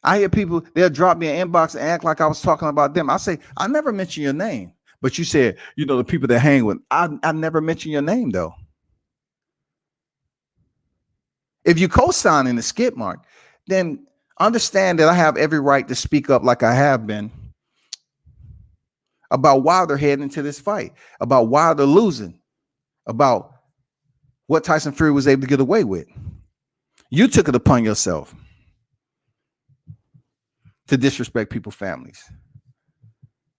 A: I hear people, they'll drop me an inbox and act like I was talking about them. I say, I never mentioned your name. But you said, the people that hang with, I never mentioned your name, though. If you co-sign in the Skip Mark, then understand that I have every right to speak up like I have been about why they're heading into this fight, about why they're losing, about what Tyson Fury was able to get away with. You took it upon yourself to disrespect people's families.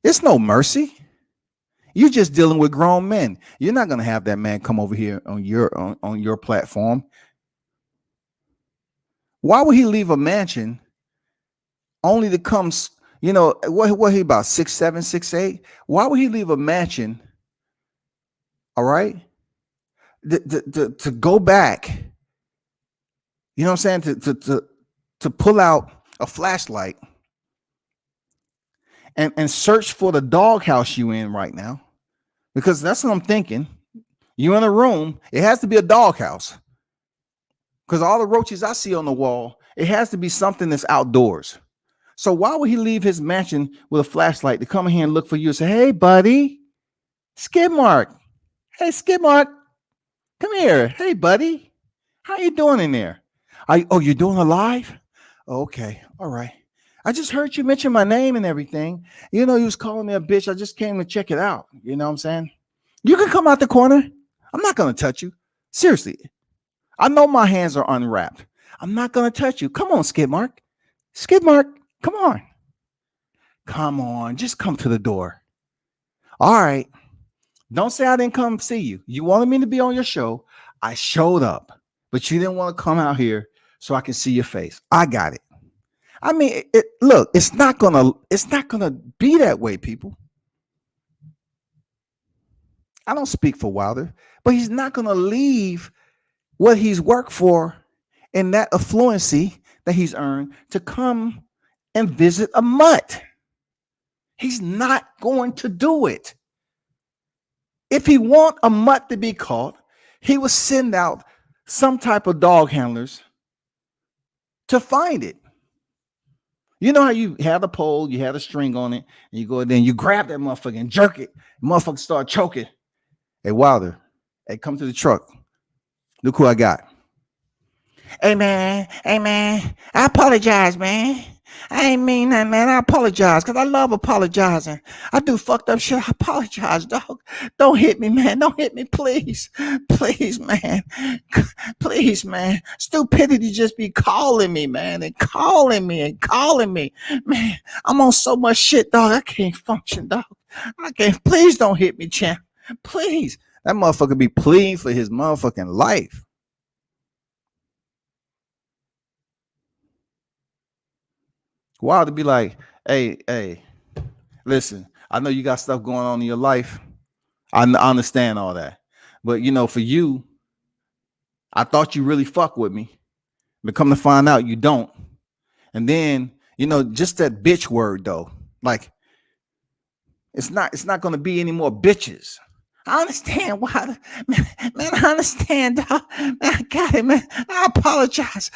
A: It's no mercy. You're just dealing with grown men. You're not going to have that man come over here on your platform. Why would he leave a mansion only to come, what he about 6'7", 6'8"? Why would he leave a mansion, all right, to go back, you know what I'm saying, to pull out a flashlight and search for the doghouse you in right now? Because that's what I'm thinking. You in a room, it has to be a doghouse. Because all the roaches I see on the wall, it has to be something that's outdoors. So why would he leave his mansion with a flashlight to come in here and look for you and say, hey, buddy, Skid Mark. Hey, Skid Mark, Come here. Hey, buddy. How you doing in there? You're doing a live? Okay. All right. I just heard you mention my name and everything. You know, you was calling me a bitch. I just came to check it out. You know what I'm saying? You can come out the corner. I'm not going to touch you. Seriously. I know my hands are unwrapped. I'm not going to touch you. Come on, Skid Mark. Skid Mark, come on. Come on. Just come to the door. All right. Don't say I didn't come see you. You wanted me to be on your show. I showed up, but you didn't want to come out here so I can see your face. I got it. I mean, look, it's not gonna be that way, people. I don't speak for Wilder, but he's not gonna leave what he's worked for and that affluency that he's earned to come and visit a mutt. He's not going to do it. If he want a mutt to be caught, he would send out some type of dog handlers to find it. You know how you had a pole, you had a string on it, and you go in there and you grab that motherfucker and jerk it. Motherfucker start choking. Hey, Wilder, hey, come to the truck. Look who I got. Hey, man, I apologize, man. I ain't mean that, man. I apologize because I love apologizing. I do fucked up shit. I apologize, dog. Don't hit me, man. Don't hit me, please. Please, man. Please, man. Stupidity just be calling me, man, and calling me and calling me. Man, I'm on so much shit, dog. I can't function, dog. I can't. Please don't hit me, champ. Please. That motherfucker be pleading for his motherfucking life. Wild to be like, hey, listen, I know you got stuff going on in your life. I understand all that. But, you know, for you, I thought you really fuck with me. But come to find out, you don't. And then, you know, just that bitch word, though. Like, it's not going to be any more bitches. I understand why, man. I understand, dog. Man, I got it, man. I apologize.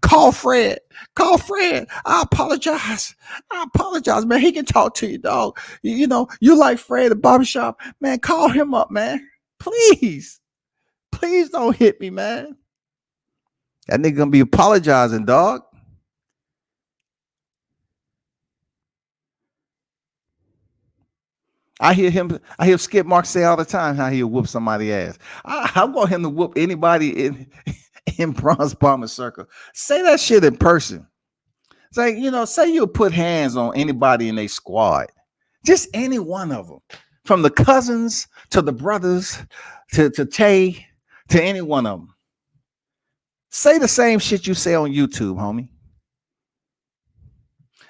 A: Call Fred. I apologize, man. He can talk to you, dog. You know, you like Fred at barbershop, man. Call him up, man. Please don't hit me, man. That nigga gonna be apologizing, dog. I hear Skip Mark say all the time how he'll whoop somebody's ass. I want him to whoop anybody in Bronze Bomber Circle. Say that shit in person. Say, you know, say you'll put hands on anybody in a squad. Just any one of them. From the cousins to the brothers to Tay to any one of them. Say the same shit you say on YouTube, homie.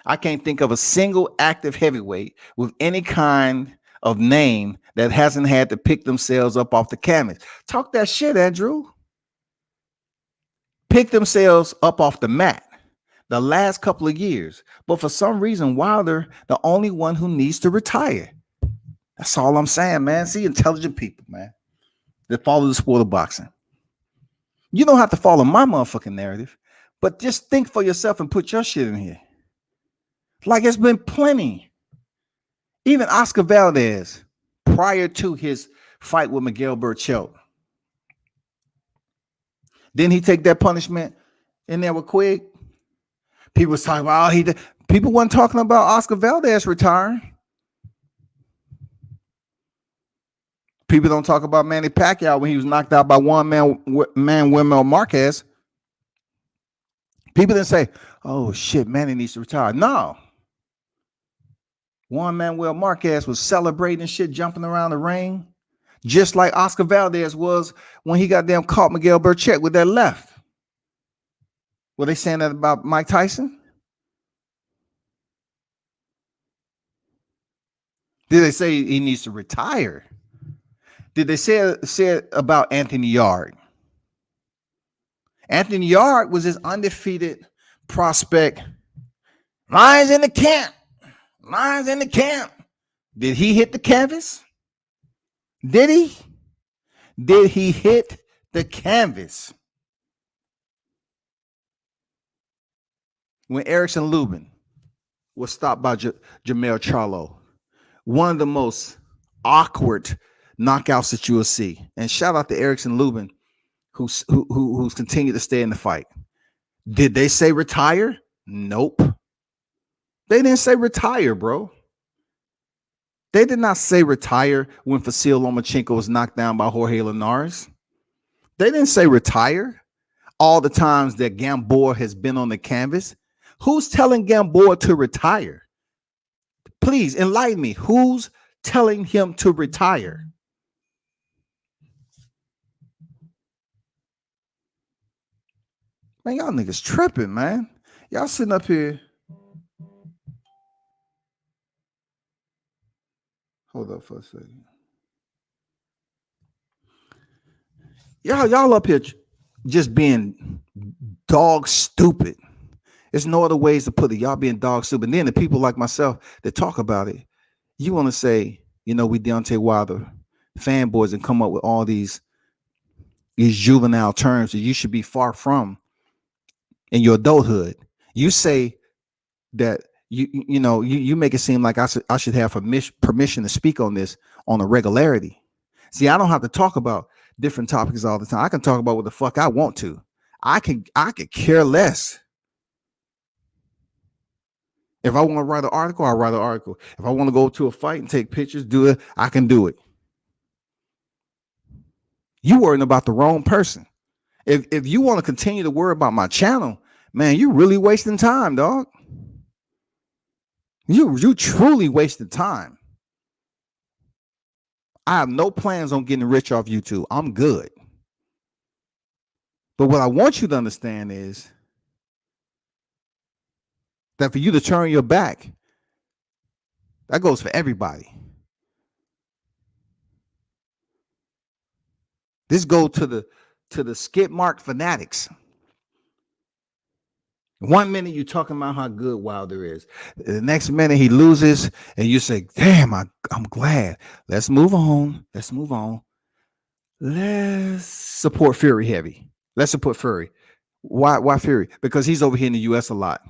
A: I can't think of a single active heavyweight with any kind of name that hasn't had to pick themselves up off the canvas. Talk that shit, Andrew. Pick themselves up off the mat the last couple of years. But for some reason, Wilder, the only one who needs to retire. That's all I'm saying, man. See, intelligent people, man, that follow the sport of boxing. You don't have to follow my motherfucking narrative, but just think for yourself and put your shit in here. Like it's been plenty. Even Oscar Valdez, prior to his fight with Miguel Burchell, didn't he take that punishment in there with Quigg? People was talking about, oh, he did. People weren't talking about Oscar Valdez retiring. People don't talk about Manny Pacquiao when he was knocked out by one man Wilmer Marquez. People didn't say, oh, shit, Manny needs to retire. No. Juan Manuel Marquez was celebrating shit, jumping around the ring, just like Oscar Valdez was when he got damn caught Miguel Burchett with that left. Were they saying that about Mike Tyson? Did they say he needs to retire? Did they say it about Anthony Yarde? Anthony Yarde was his undefeated prospect. Lions in the camp. Did he hit the canvas? Did he? Did he hit the canvas? When Erickson Lubin was stopped by Jamel Charlo, one of the most awkward knockouts that you will see. And shout out to Erickson Lubin, who's continued to stay in the fight. Did they say retire? Nope. They didn't say retire, bro. They did not say retire when Vasil Lomachenko was knocked down by Jorge Linares. They didn't say retire. All the times that Gamboa has been on the canvas, who's telling Gamboa to retire? Please enlighten me. Who's telling him to retire? Man, y'all niggas tripping, man. Y'all sitting up here. Hold up for a second. Y'all up here just being dog stupid. There's no other ways to put it. Y'all being dog stupid. And then the people like myself that talk about it, you want to say, we Deontay Wilder fanboys and come up with all these juvenile terms that you should be far from in your adulthood. You say that you make it seem like I should have permission to speak on this on a regularity. See, I don't have to talk about different topics all the time. I can talk about what the fuck I want to. I could care less. If I want to write an article, I'll write an article. If I want to go to a fight and take pictures, do it, I can do it. You worrying about the wrong person. If you want to continue to worry about my channel, man, you really wasting time, dog. You truly wasted time. I have no plans on getting rich off YouTube. I'm good. But what I want you to understand is that for you to turn your back, that goes for everybody. This goes to the skip mark fanatics. 1 minute you're talking about how good Wilder is. The next minute he loses and you say, damn, I'm glad. Let's move on. Let's support Fury heavy. Let's support Fury. Why Fury? Because he's over here in the US a lot.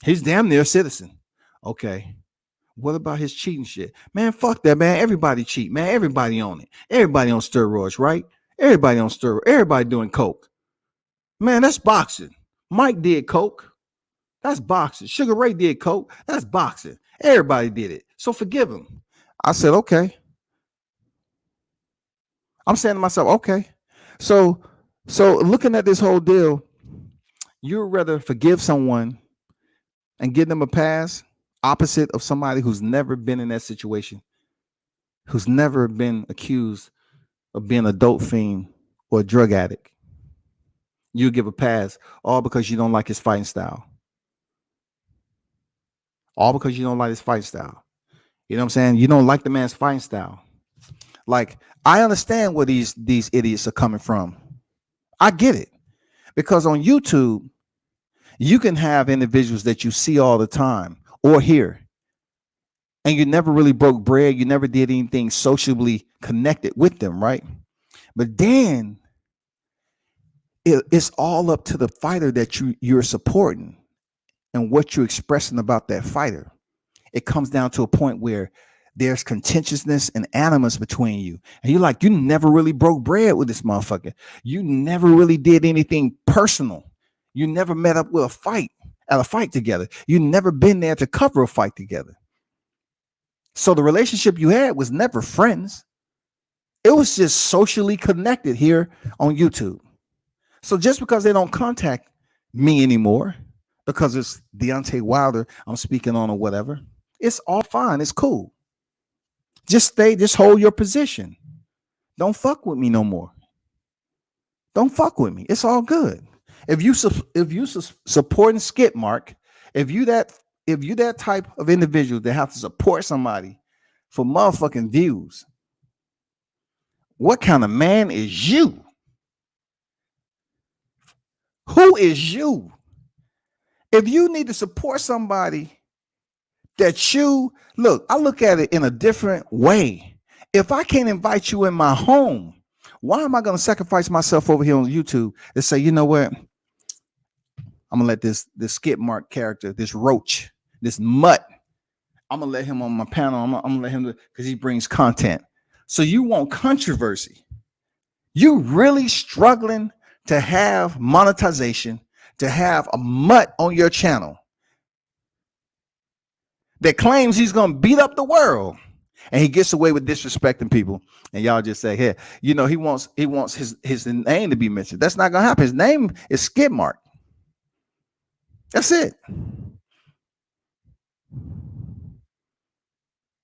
A: He's damn near a citizen. Okay. What about his cheating shit? Man, fuck that, man. Everybody cheat, man. Everybody on it. Everybody on steroids, right? Everybody on steroids. Everybody doing coke. Man, that's boxing. Mike did coke. That's boxing. Sugar Ray did coke. That's boxing. Everybody did it. So forgive him. I said, okay. I'm saying to myself, okay. So looking at this whole deal, you'd rather forgive someone and give them a pass opposite of somebody who's never been in that situation, who's never been accused of being a dope fiend or a drug addict. You give a pass all because you don't like his fighting style. All because you don't like his fight style. You know what I'm saying? You don't like the man's fighting style. Like, I understand where these idiots are coming from. I get it. Because on YouTube, you can have individuals that you see all the time or hear, and you never really broke bread. You never did anything socially connected with them, right? But then it's all up to the fighter that you're supporting and what you're expressing about that fighter. It comes down to a point where there's contentiousness and animus between you. And you're like, you never really broke bread with this motherfucker. You never really did anything personal. You never met up with at a fight together. You never been there to cover a fight together. So the relationship you had was never friends. It was just socially connected here on YouTube. So just because they don't contact me anymore, because it's Deontay Wilder I'm speaking on or whatever, it's all fine. It's cool. Just hold your position. Don't fuck with me no more. Don't fuck with me. It's all good. If you supporting skip mark, if you that type of individual that have to support somebody for motherfucking views, what kind of man is you? Who is you? If you need to support somebody that I look at it in a different way. If I can't invite you in my home, why am I going to sacrifice myself over here on YouTube and say, you know what? I'm going to let this skip mark character, this roach, this mutt, I'm going to let him on my panel. I'm going to let him because he brings content. So you want controversy. You really struggling to have monetization, to have a mutt on your channel that claims he's gonna beat up the world, and he gets away with disrespecting people. And y'all just say, "Hey, he wants his name to be mentioned." That's not gonna happen. His name is Skid Mark. That's it.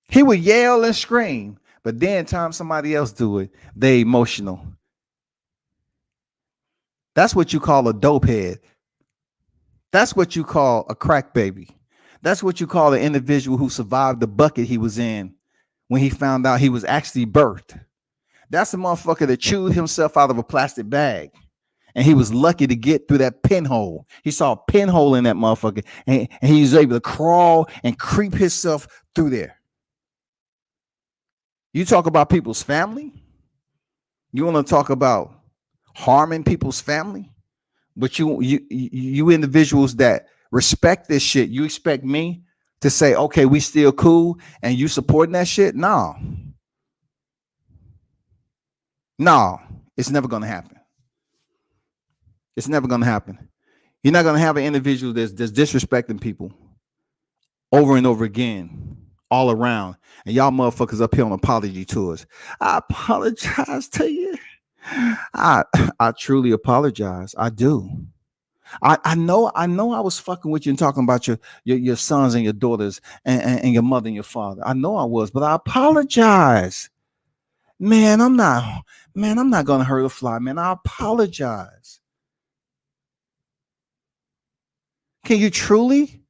A: He would yell and scream, but then time somebody else do it, they emotional. That's what you call a dope head. That's what you call a crack baby. That's what you call an individual who survived the bucket he was in when he found out he was actually birthed. That's the motherfucker that chewed himself out of a plastic bag. And he was lucky to get through that pinhole. He saw a pinhole in that motherfucker, and he was able to crawl and creep himself through there. You talk about people's family? You want to talk about harming people's family? But you individuals that respect this shit, you expect me to say, okay, we still cool, and you supporting that shit? No, it's never gonna happen. It's never gonna happen. You're not gonna have an individual that's disrespecting people over and over again, all around, and y'all motherfuckers up here on apology tours. I apologize to you. I truly apologize. I do. I know I was fucking with you and talking about your sons and your daughters and your mother and your father. I know I was, but I apologize. Man, I'm not gonna hurt a fly, man. I apologize. Can you truly?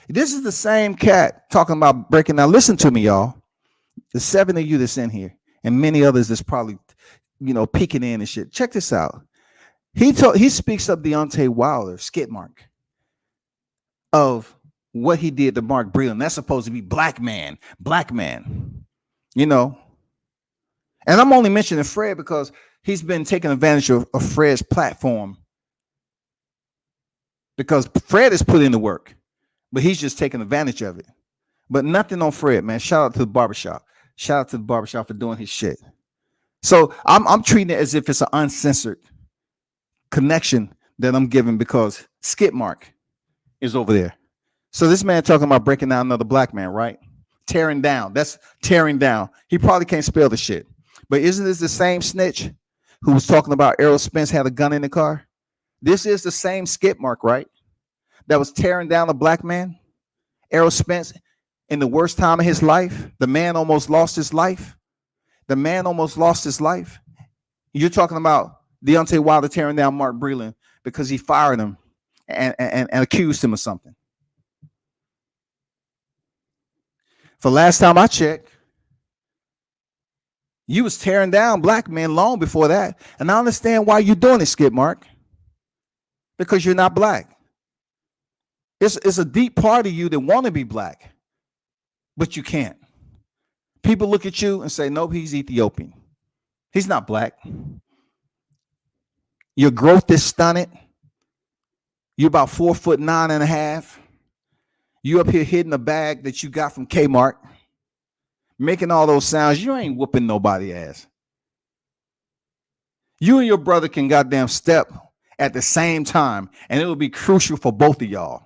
A: This is the same cat talking about breaking down. Listen to me, y'all. The 7 of you that's in here, and many others that's probably, peeking in and shit. Check this out. He speaks of Deontay Wilder, skid mark, of what he did to Mark Breland. That's supposed to be black man. And I'm only mentioning Fred because he's been taking advantage of Fred's platform, because Fred is put in the work, but he's just taking advantage of it. But nothing on Fred, man. Shout out to the barbershop. Shout out to the barbershop for doing his shit. So I'm treating it as if it's an uncensored connection that I'm giving, because skip mark is over there. So this man talking about breaking down another black man, right? Tearing down. That's tearing down. He probably can't spell the shit. But isn't this the same snitch who was talking about Errol Spence had a gun in the car? This is the same skip mark, right? That was tearing down a black man. Errol Spence, in the worst time of his life, the man almost lost his life. You're talking about Deontay Wilder tearing down Mark Breland because he fired him and accused him of something. For last time I checked, you was tearing down black men long before that. And I understand why you're doing it, Skip Mark. Because you're not black. It's a deep part of you that want to be black, but you can't. People look at you and say, nope, he's Ethiopian. He's not black. Your growth is stunted. You're about 4'9.5". You up here hitting a bag that you got from Kmart, making all those sounds. You ain't whooping nobody ass. You and your brother can goddamn step at the same time, and it will be crucial for both of y'all.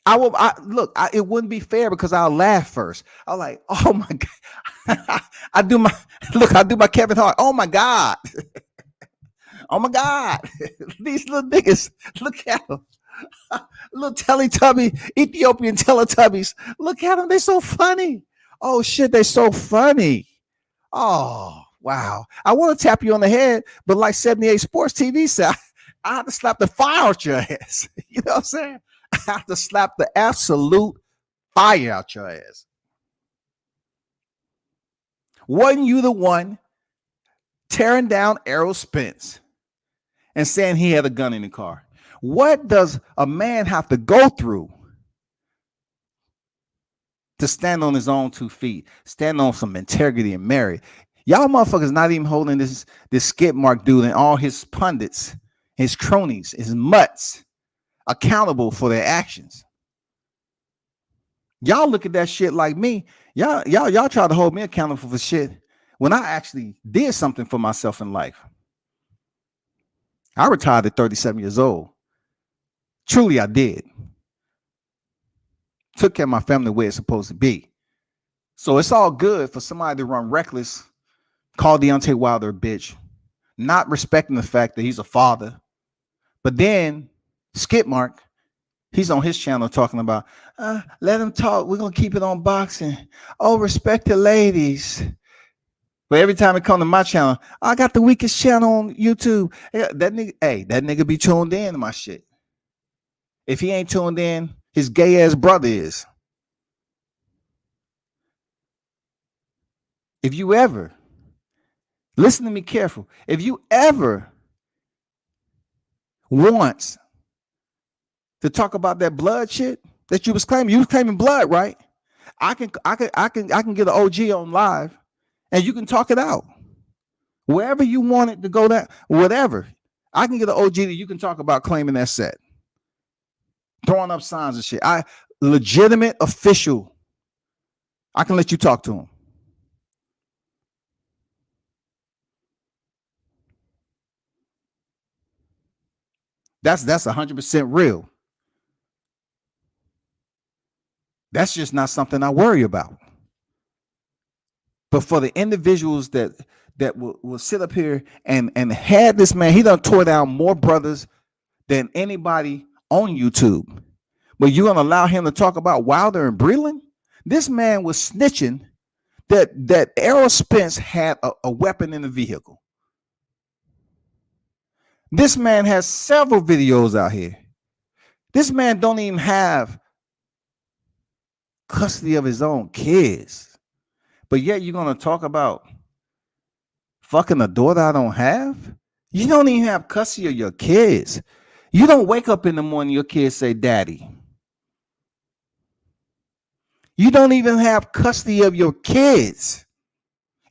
A: It wouldn't be fair because I'll laugh first. I'm like, oh my God. I do my Kevin Hart. Oh my God. Oh my God. These little niggas, look at them. Little Teletubby, Ethiopian Teletubbies. Look at them. They're so funny. Oh shit, they're so funny. Oh, wow. I want to tap you on the head, but like 78 Sports TV said, I have to slap the fire out your ass. You know what I'm saying? I have to slap the absolute fire out your ass. Wasn't you the one tearing down Errol Spence and saying he had a gun in the car? What does a man have to go through to stand on his own 2 feet, stand on some integrity and merit? Y'all motherfuckers not even holding this skip mark dude and all his pundits, his cronies, his mutts accountable for their actions. Y'all look at that shit like me. Y'all try to hold me accountable for shit when I actually did something for myself in life. I retired at 37 years old. Truly, I did. Took care of my family the way it's supposed to be. So it's all good for somebody to run reckless, call Deontay Wilder a bitch, not respecting the fact that he's a father. But then Skip Mark, he's on his channel talking about, let him talk. We're going to keep it on boxing. Oh, respect the ladies. But every time it come to my channel, I got the weakest channel on YouTube. That nigga be tuned in to my shit. If he ain't tuned in, his gay ass brother is. If you ever, listen to me careful. If you ever once to talk about that blood shit that you was claiming blood, right? I can get an OG on live and you can talk it out. Wherever you want it to go, that whatever. I can get an OG that you can talk about claiming that set. Throwing up signs and shit. Legitimate official. I can let you talk to him. That's 100% real. That's just not something I worry about. But for the individuals that will sit up here and had this man, he done tore down more brothers than anybody on YouTube. But you're gonna allow him to talk about Wilder and Breland? This man was snitching that Errol Spence had a weapon in the vehicle. This man has several videos out here. This man don't even have custody of his own kids. But yet you're gonna talk about fucking a daughter I don't have? You don't even have custody of your kids. You don't wake up in the morning, your kids say, Daddy. You don't even have custody of your kids.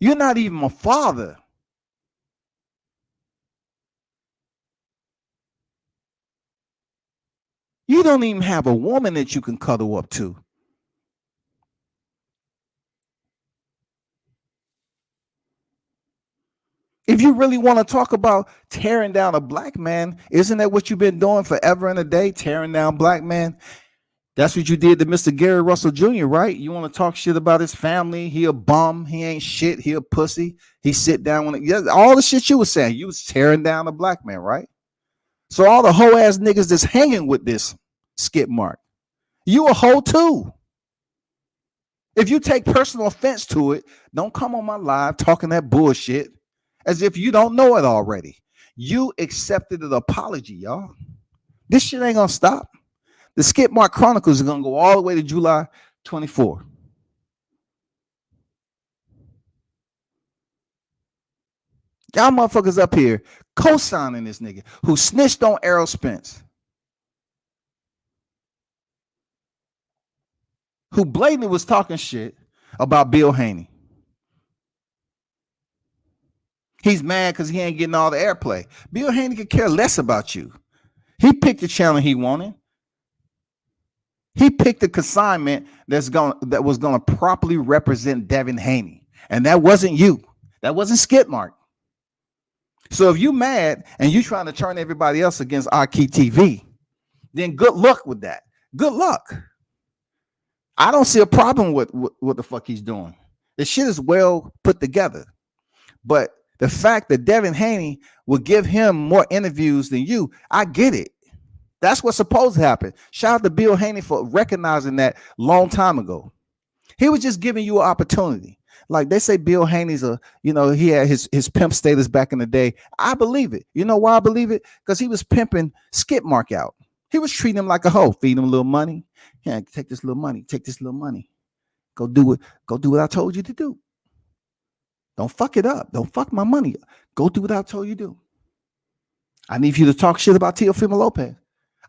A: You're not even a father. You don't even have a woman that you can cuddle up to. If you really want to talk about tearing down a black man, isn't that what you've been doing forever and a day, tearing down black men? That's what you did to Mr. Gary Russell Jr., right? You want to talk shit about his family. He a bum. He ain't shit. He a pussy. He sit down when all the shit you was saying. You was tearing down a black man, right? So all the hoe ass niggas that's hanging with this Skip Mark, you a hoe too. If you take personal offense to it, don't come on my live talking that bullshit as if you don't know it already. You accepted an apology, y'all. This shit ain't gonna stop. The Skip Mark Chronicles are gonna go all the way to July 24. Y'all motherfuckers up here co-signing this nigga who snitched on Errol Spence, who blatantly was talking shit about Bill Haney. He's mad because he ain't getting all the airplay. Bill Haney could care less about you. He picked the channel he wanted. He picked a consignment that was gonna properly represent Devin Haney, and that wasn't you. That wasn't Skip Mark. So if you mad and you trying to turn everybody else against Aki TV, then good luck with that. Good luck. I don't see a problem with what the fuck he's doing. The shit is well put together, but the fact that Devin Haney will give him more interviews than you, I get it. That's what's supposed to happen. Shout out to Bill Haney for recognizing that long time ago. He was just giving you an opportunity. Like they say Bill Haney's he had his pimp status back in the day. I believe it. You know why I believe it? Because he was pimping Skip Mark out. He was treating him like a hoe, feeding him a little money. Yeah, take this little money. Take this little money. Go do it. Go do what I told you to do. Don't fuck it up. Don't fuck my money up. Go do what I told you to do. I need you to talk shit about Teofimo Lopez.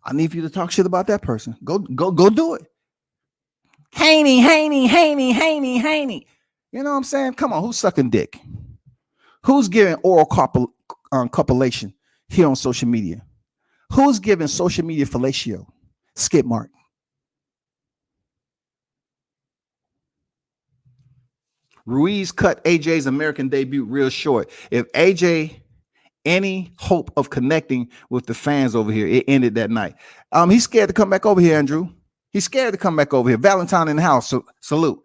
A: I need you to talk shit about that person. Go do it. Haney. You know what I'm saying? Come on, who's sucking dick? Who's giving oral copulation here on social media? Who's giving social media fellatio? Skip Mark. Ruiz cut AJ's American debut real short. If AJ any hope of connecting with the fans over here, it ended that night. He's scared to come back over here, Andrew. He's scared to come back over here. Valentine in the house. So, salute.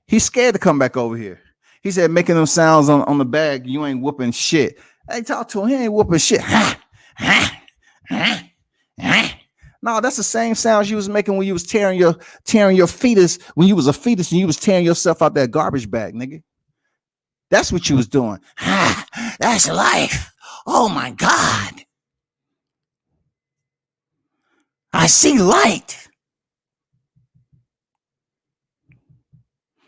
A: He's scared to come back over here. He said making them sounds on the bag. You ain't whooping shit. Hey, talk to him. He ain't whooping shit. No, that's the same sounds you was making when you was tearing your fetus when you was a fetus and you was tearing yourself out that garbage bag, nigga. That's what you was doing. That's life. Oh my God. I see light.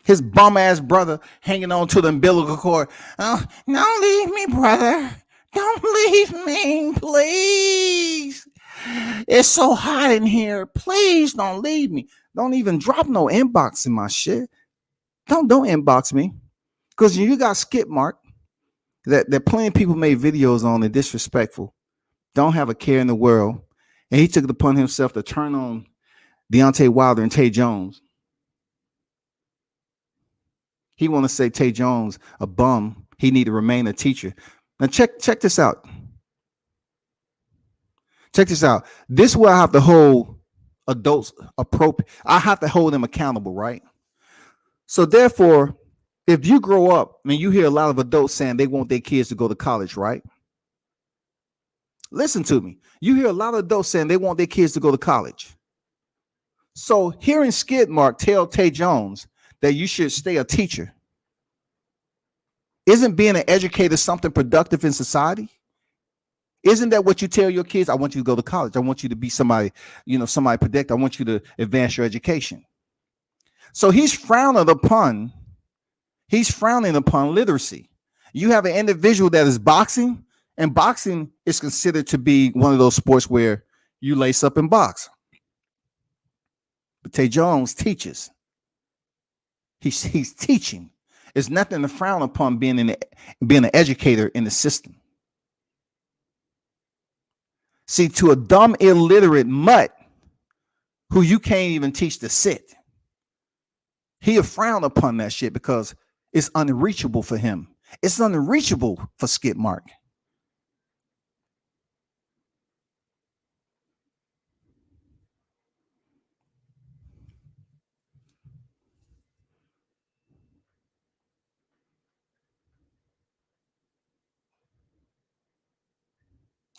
A: His bum ass brother hanging on to the umbilical cord. Oh, don't leave me, brother. Don't leave me, please. It's so hot in here. Please don't leave me. Don't even drop no inbox in my shit. Don't inbox me. Because you got skip mark that plenty of people made videos on and disrespectful. Don't have a care in the world. And he took it upon himself to turn on Deontay Wilder and Tay Jones. He want to say Tay Jones a bum. He need to remain a teacher. Now check this out. Check this out. This is where I have to hold adults appropriate. I have to hold them accountable, right? So therefore, if you grow up and you hear a lot of adults saying they want their kids to go to college, right? Listen to me. You hear a lot of adults saying they want their kids to go to college. So hearing Skid Mark tell Tay Jones that you should stay a teacher, isn't being an educator something productive in society? Isn't that what you tell your kids? I want you to go to college. I want you to be somebody, somebody productive. I want you to advance your education. So he's frowning upon literacy. You have an individual that is boxing, and boxing is considered to be one of those sports where you lace up and box. But Tay Jones teaches. He's teaching. It's nothing to frown upon being an educator in the system. See, to a dumb, illiterate mutt who you can't even teach to sit, he'll frown upon that shit because it's unreachable for him. It's unreachable for Skip Mark.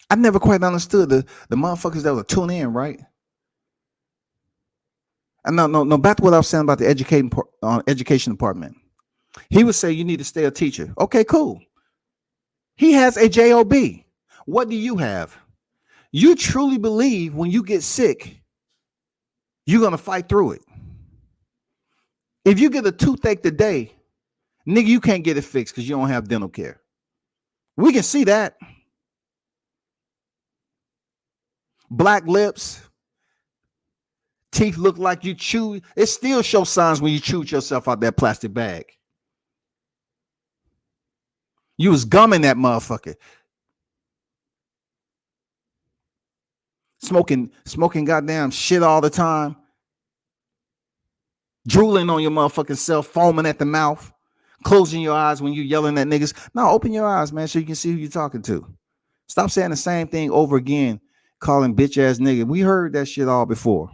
A: I never quite understood the motherfuckers that would tune in, right? And no. Back to what I was saying about the education department. He would say you need to stay a teacher. Okay, cool. He has a job. What do you have? You truly believe when you get sick, you're gonna fight through it. If you get a toothache today, nigga, you can't get it fixed because you don't have dental care. We can see that. Black lips, teeth look like you chew. It still shows signs when you chewed yourself out that plastic bag. You was gumming that motherfucker. Smoking goddamn shit all the time. Drooling on your motherfucking self, foaming at the mouth, closing your eyes when you yelling at niggas. No, open your eyes, man, so you can see who you're talking to. Stop saying the same thing over again, calling bitch ass nigga. We heard that shit all before.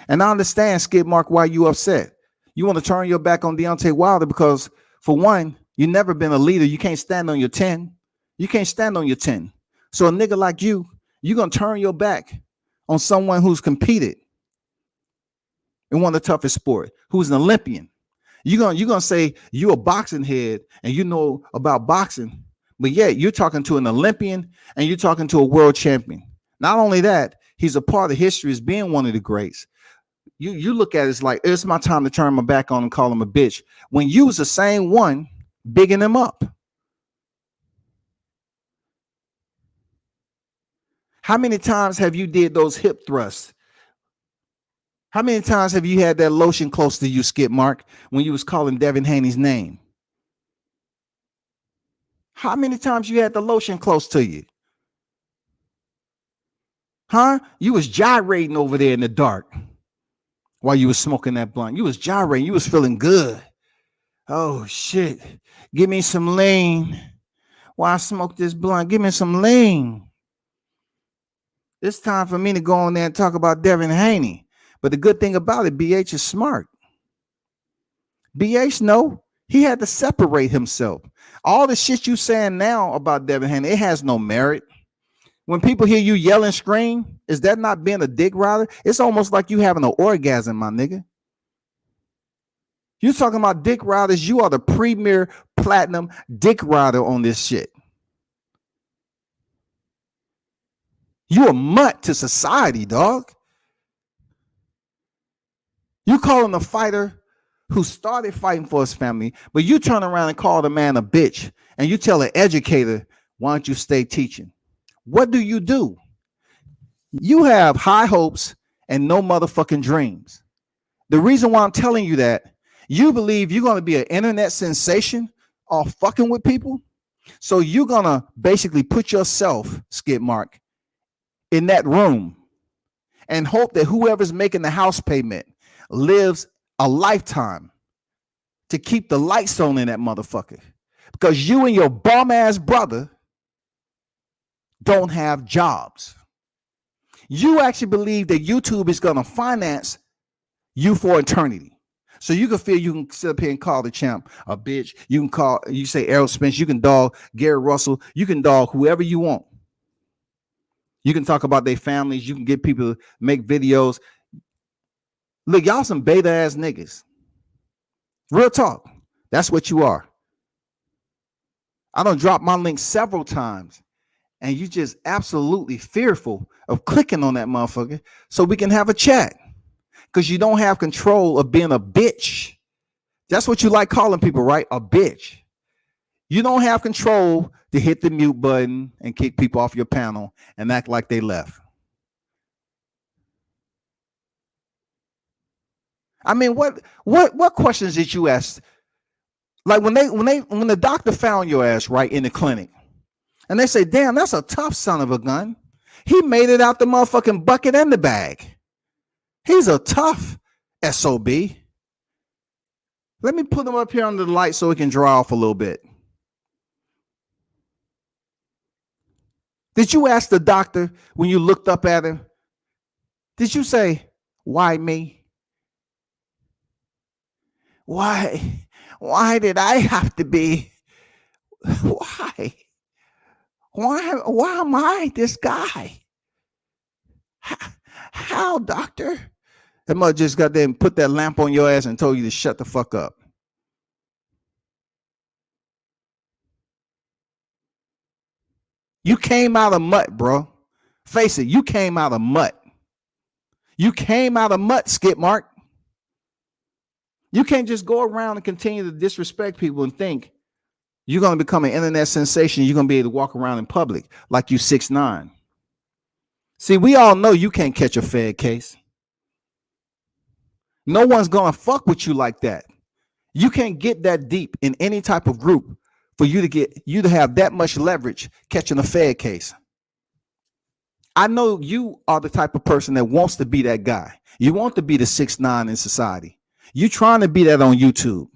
A: And I understand, Skid Mark, why you upset. You want to turn your back on Deontay Wilder because, for one, you never been a leader. You can't stand on your 10. You can't stand on your 10. So a nigga like you're going to turn your back on someone who's competed in one of the toughest sports, who's an Olympian. You're gonna say you a boxing head and you know about boxing, but yet you're talking to an Olympian and you're talking to a world champion. Not only that, he's a part of history as being one of the greats. You look at it as like, it's my time to turn my back on and call him a bitch. When you was the same one bigging him up. How many times have you did those hip thrusts? How many times have you had that lotion close to you, Skip Mark, when you was calling Devin Haney's name? How many times you had the lotion close to you? Huh? You was gyrating over there in the dark. while you was smoking that blunt. You was gyrating. You was feeling good. Oh shit. Give me some lean. While I smoke this blunt, give me some lean. It's time for me to go on there and talk about Devin Haney. But the good thing about it, BH is smart. BH know he had to separate himself. All the shit you saying now about Devin Haney, it has no merit. When people hear you yell and scream, is that not being a dick rider? It's almost like you having an orgasm, my nigga. You talking about dick riders, you are the premier platinum dick rider on this shit. You a mutt to society, dog. You calling a fighter who started fighting for his family, but you turn around and call the man a bitch, and you tell an educator, why don't you stay teaching? What do? You have high hopes and no motherfucking dreams. The reason why I'm telling you that, you believe you're going to be an internet sensation off fucking with people. So you're going to basically put yourself, Skip Mark, in that room and hope that whoever's making the house payment lives a lifetime to keep the lights on in that motherfucker. Because you and your bum ass brother don't have jobs. You actually believe that YouTube is going to finance you for eternity. So you can feel you can sit up here and call the champ a bitch. You say Errol Spence, you can dog Gary Russell, you can dog whoever you want. You can talk about their families, you can get people to make videos. Look, y'all some beta ass niggas. Real talk. That's what you are. I done dropped my link several times, and you just absolutely fearful of clicking on that motherfucker so we can have a chat. Because you don't have control of being a bitch. That's what you like calling people, right? A bitch. You don't have control to hit the mute button and kick people off your panel and act like they left. I mean, what questions did you ask? Like when the doctor found your ass right in the clinic, and they say, "Damn, that's a tough son of a gun. He made it out the motherfucking bucket and the bag. He's a tough SOB." Let me put him up here under the light so he can dry off a little bit. Did you ask the doctor when you looked up at him? Did you say, "Why me? Why? Why did I have to be? Why? Why am I this guy? How, doctor?" That mother just got there and put that lamp on your ass and told you to shut the fuck up. You came out of mutt, bro. Face it, you came out of mutt. You came out of mutt, Skip Mark. You can't just go around and continue to disrespect people and think you're going to become an internet sensation. You're going to be able to walk around in public like you 6'9". See, we all know you can't catch a Fed case. No one's going to fuck with you like that. You can't get that deep in any type of group for you to have that much leverage catching a Fed case. I know you are the type of person that wants to be that guy. You want to be the 6'9" in society. You trying to be that on YouTube.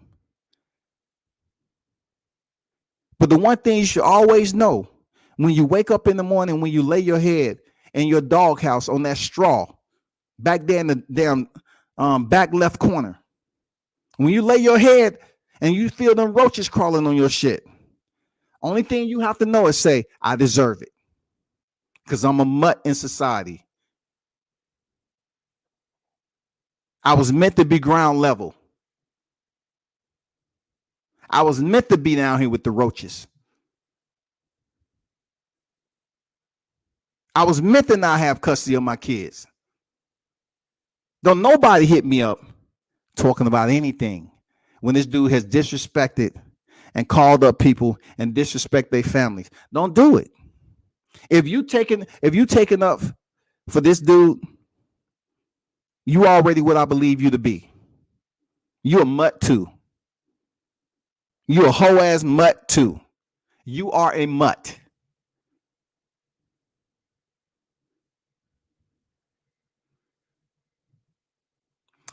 A: But the one thing you should always know, when you wake up in the morning, when you lay your head in your doghouse on that straw, back there in the damn back left corner, when you lay your head and you feel them roaches crawling on your shit, only thing you have to know is say, "I deserve it. Because I'm a mutt in society. I was meant to be ground level. I was meant to be down here with the roaches. I was meant to not have custody of my kids. Don't nobody hit me up talking about anything when this dude has disrespected and called up people and disrespect their families. Don't do it. If you taking up for this dude, you already what I believe you to be. You a mutt too. You a hoe ass mutt too. You are a mutt.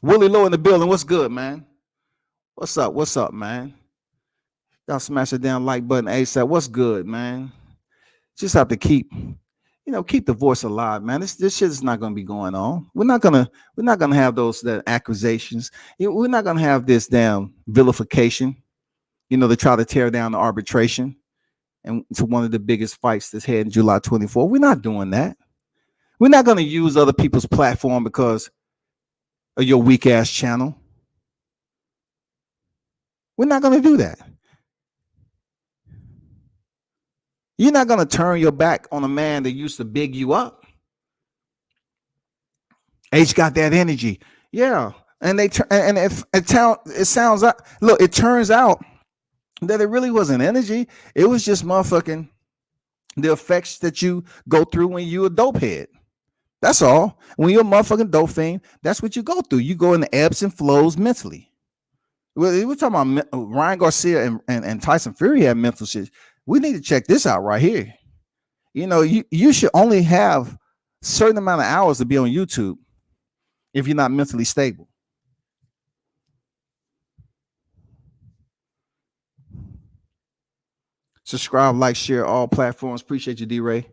A: Willie Lowe in the building. What's good, man? What's up? What's up, man? Y'all smash the damn like button ASAP. What's good, man? Just have to keep the voice alive, man. This shit is not gonna be going on. We're not gonna have those that accusations. We're not gonna have this damn vilification. To try to tear down the arbitration and to one of the biggest fights that's heading July 24. We're not doing that. We're not gonna use other people's platform because of your weak ass channel. We're not gonna do that. You're not gonna turn your back on a man that used to big you up. H got that energy, yeah. And if it sounds like, look, it turns out that it really wasn't energy. It was just motherfucking the effects that you go through when you a dope head. That's all. When you're a motherfucking dope fiend, that's what you go through. You go in the ebbs and flows mentally. We're talking about Ryan Garcia and Tyson Fury had mental shit. We need to check this out right here. You should only have a certain amount of hours to be on YouTube if you're not mentally stable. Subscribe, like, share all platforms. Appreciate you, D-Ray.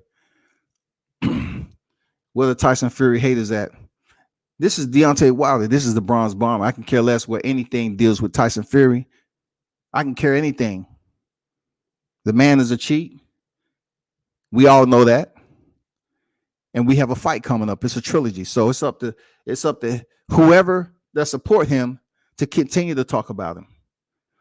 A: Where the Tyson Fury haters at? This is Deontay Wilder. This is the Bronze Bomber. I can care less where anything deals with Tyson Fury. I can care anything. The man is a cheat. We all know that. And we have a fight coming up. It's a trilogy. So it's up to whoever that support him to continue to talk about him.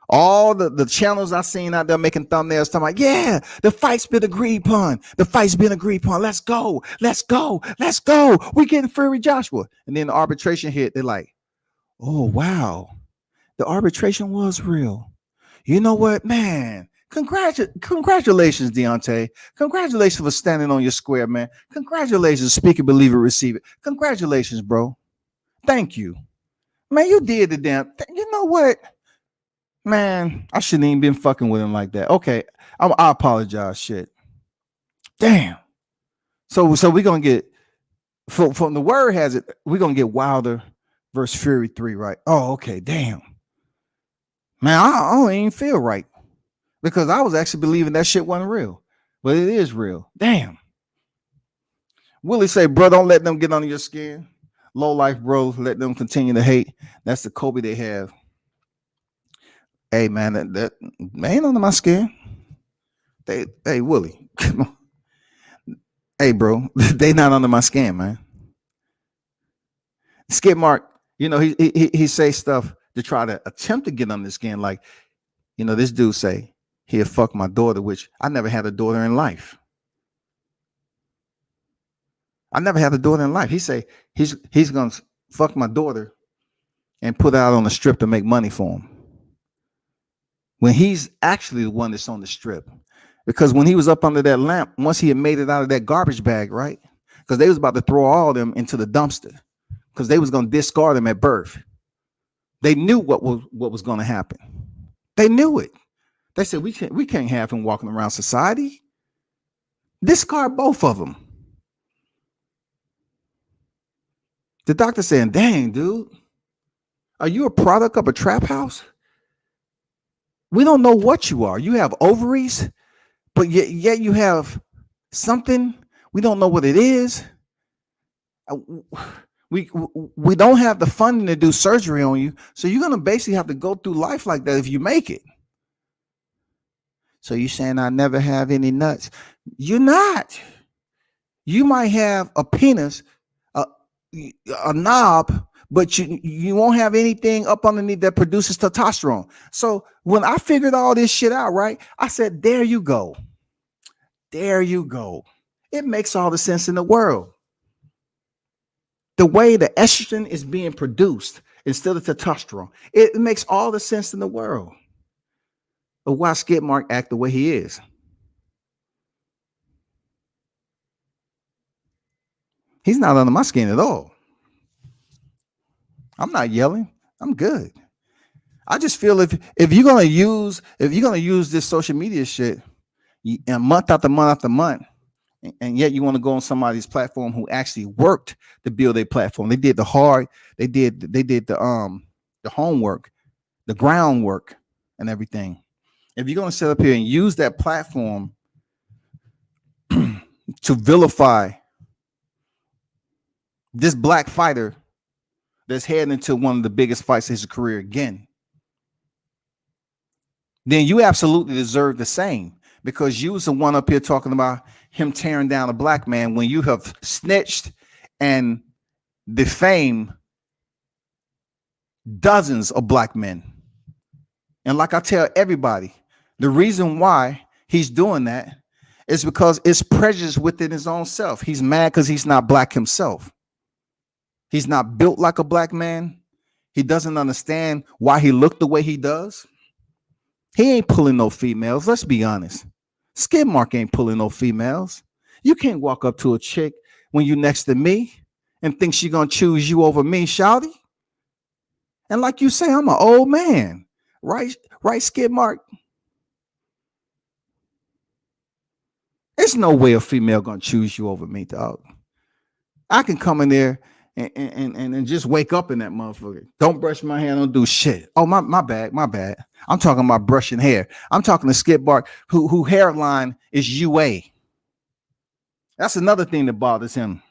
A: All the channels I've seen out there making thumbnails talking about, yeah, the fight's been agreed upon. The fight's been agreed upon. Let's go. Let's go. Let's go. We getting Fury Joshua. And then the arbitration hit. They're like, oh, wow. The arbitration was real. You know what, man? Congratulations, Deontay. Congratulations for standing on your square, man. Congratulations, speak it, believe it, receive it. Congratulations, bro. Thank you. Man, you did the damn thing. You know what? Man, I shouldn't even been fucking with him like that. Okay, I apologize. Shit. Damn. So we're gonna get from the word has it, we're gonna get Wilder versus Fury 3, right? Oh, okay, damn. Man, I don't even feel right because I was actually believing that shit wasn't real, but it is real. Damn. Willie say, bro, don't let them get under your skin. Low life, bro. Let them continue to hate. That's the Kobe they have. Hey, man, that ain't under my skin. Hey, Willie, come on. Hey, bro, they not under my skin, man. Skip Mark, he say stuff to try to attempt to get under the skin. Like, this dude say he'll fuck my daughter, which I never had a daughter in life. I never had a daughter in life. He say he's gonna fuck my daughter and put her out on the strip to make money for him. When he's actually the one that's on the strip. Because when he was up under that lamp, once he had made it out of that garbage bag, right? Because they was about to throw all of them into the dumpster because they was going to discard them at birth. They knew what was going to happen. They knew it. They said, we can't have him walking around society. Discard both of them. The doctor saying, dang, dude, are you a product of a trap house? We don't know what you are. You have ovaries, but yet you have something. We don't know what it is. We don't have the funding to do surgery on you. So you're going to basically have to go through life like that if you make it. So you're saying I never have any nuts. You're not. You might have a penis, a knob, but you won't have anything up underneath that produces testosterone. So when I figured all this shit out, right, I said, there you go. There you go. It makes all the sense in the world. The way the estrogen is being produced instead of testosterone, it makes all the sense in the world of why Skip Mark act the way he is. He's not under my skin at all. I'm not yelling. I'm good. I just feel if you're gonna use this social media shit, and month after month after month, And yet you want to go on somebody's platform who actually worked to build a platform. They did the hard, they did the homework, the groundwork, and everything. If you're gonna sit up here and use that platform to vilify this black fighter that's heading into one of the biggest fights of his career again, then you absolutely deserve the same, because you was the one up here talking about him tearing down a black man when you have snitched and defamed dozens of black men. And like I tell everybody, the reason why he's doing that is because it's prejudice within his own self. He's mad because he's not black himself. He's not built like a black man. He doesn't understand why he looked the way he does. He ain't pulling no females. Let's be honest. Skid Mark ain't pulling no females. You can't walk up to a chick when you next to me and think she gonna choose you over me, shouty. And like you say, I'm an old man, right? Right, Skid Mark? There's no way a female gonna choose you over me, dog. I can come in there and just wake up in that motherfucker. Don't brush my hair, don't do shit. Oh, my bad, my bad. I'm talking about brushing hair. I'm talking to Skid Mark, who hairline is UA. That's another thing that bothers him.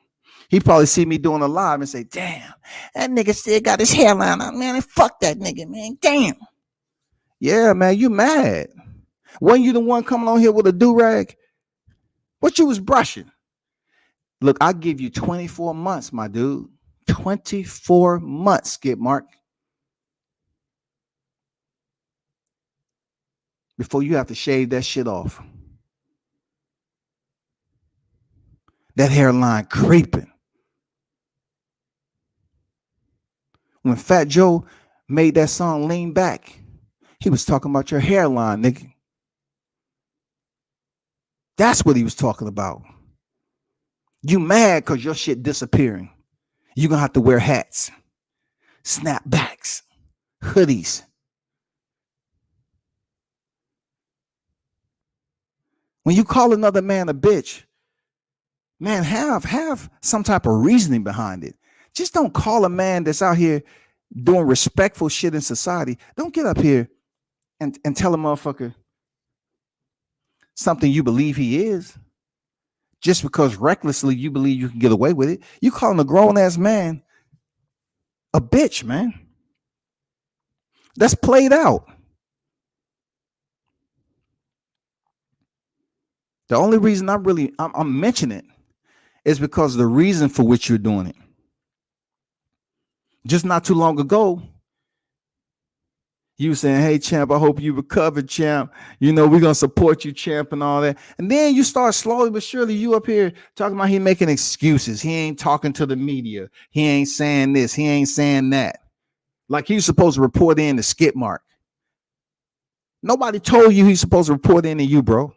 A: He probably see me doing a live and say, damn, that nigga still got his hairline on, man. Fuck that nigga, man. Damn. Yeah, man, you mad. Wasn't you the one coming on here with a do-rag? What you was brushing? Look, I give you 24 months, my dude. 24 months, Skid Mark. Before you have to shave that shit off. That hairline creeping. When Fat Joe made that song Lean Back, he was talking about your hairline, nigga. That's what he was talking about. You mad because your shit disappearing. You're going to have to wear hats, snapbacks, hoodies. When you call another man a bitch, man, have some type of reasoning behind it. Just don't call a man that's out here doing respectful shit in society. Don't get up here and tell a motherfucker something you believe he is just because recklessly you believe you can get away with it. You calling a grown-ass man a bitch, man. That's played out. The only reason I'm mentioning it is because of the reason for which you're doing it. Just not too long ago, you saying, hey, champ, I hope you recover, champ. You know, we're going to support you, champ, and all that. And then you start slowly but surely, you up here talking about he making excuses. He ain't talking to the media. He ain't saying this. He ain't saying that. Like he's supposed to report in to Skid Mark. Nobody told you he's supposed to report in to you, bro.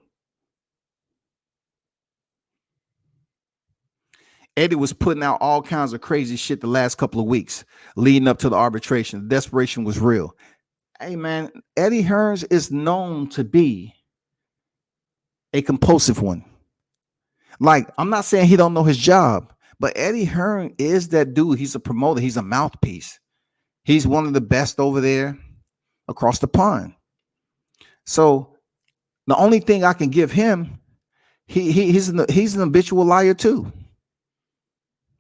A: Eddie was putting out all kinds of crazy shit the last couple of weeks leading up to the arbitration. The desperation was real. Hey, man, Eddie Hearns is known to be a compulsive one. Like, I'm not saying he don't know his job, but Eddie Hearn is that dude. He's a promoter. He's a mouthpiece. He's one of the best over there across the pond. So the only thing I can give him, he's an habitual liar too.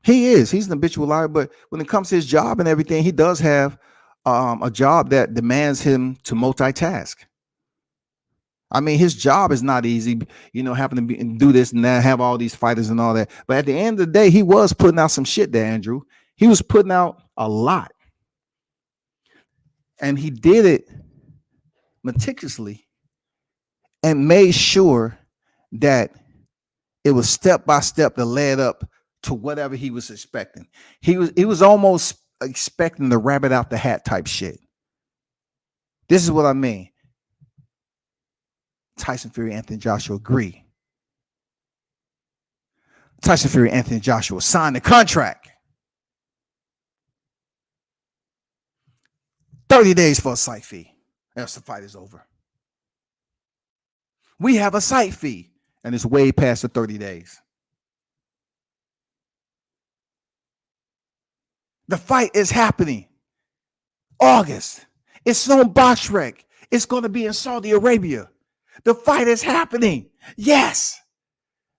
A: He is. He's an habitual liar. But when it comes to his job and everything, he does have a job that demands him to multitask. I mean, his job is not easy, you know, having to do this and that, have all these fighters and all that. But at the end of the day, he was putting out some shit there, Andrew. He was putting out a lot. And he did it meticulously and made sure that it was step by step that led up to whatever he was expecting. He was almost expecting the rabbit out the hat type shit. This is what I mean. Tyson Fury, Anthony Joshua agree. Tyson Fury, Anthony Joshua signed the contract. 30 days for a site fee. Else the fight is over. We have a site fee. And it's way past the 30 days. The fight is happening. August. It's on Bashrek. It's going to be in Saudi Arabia. The fight is happening. Yes.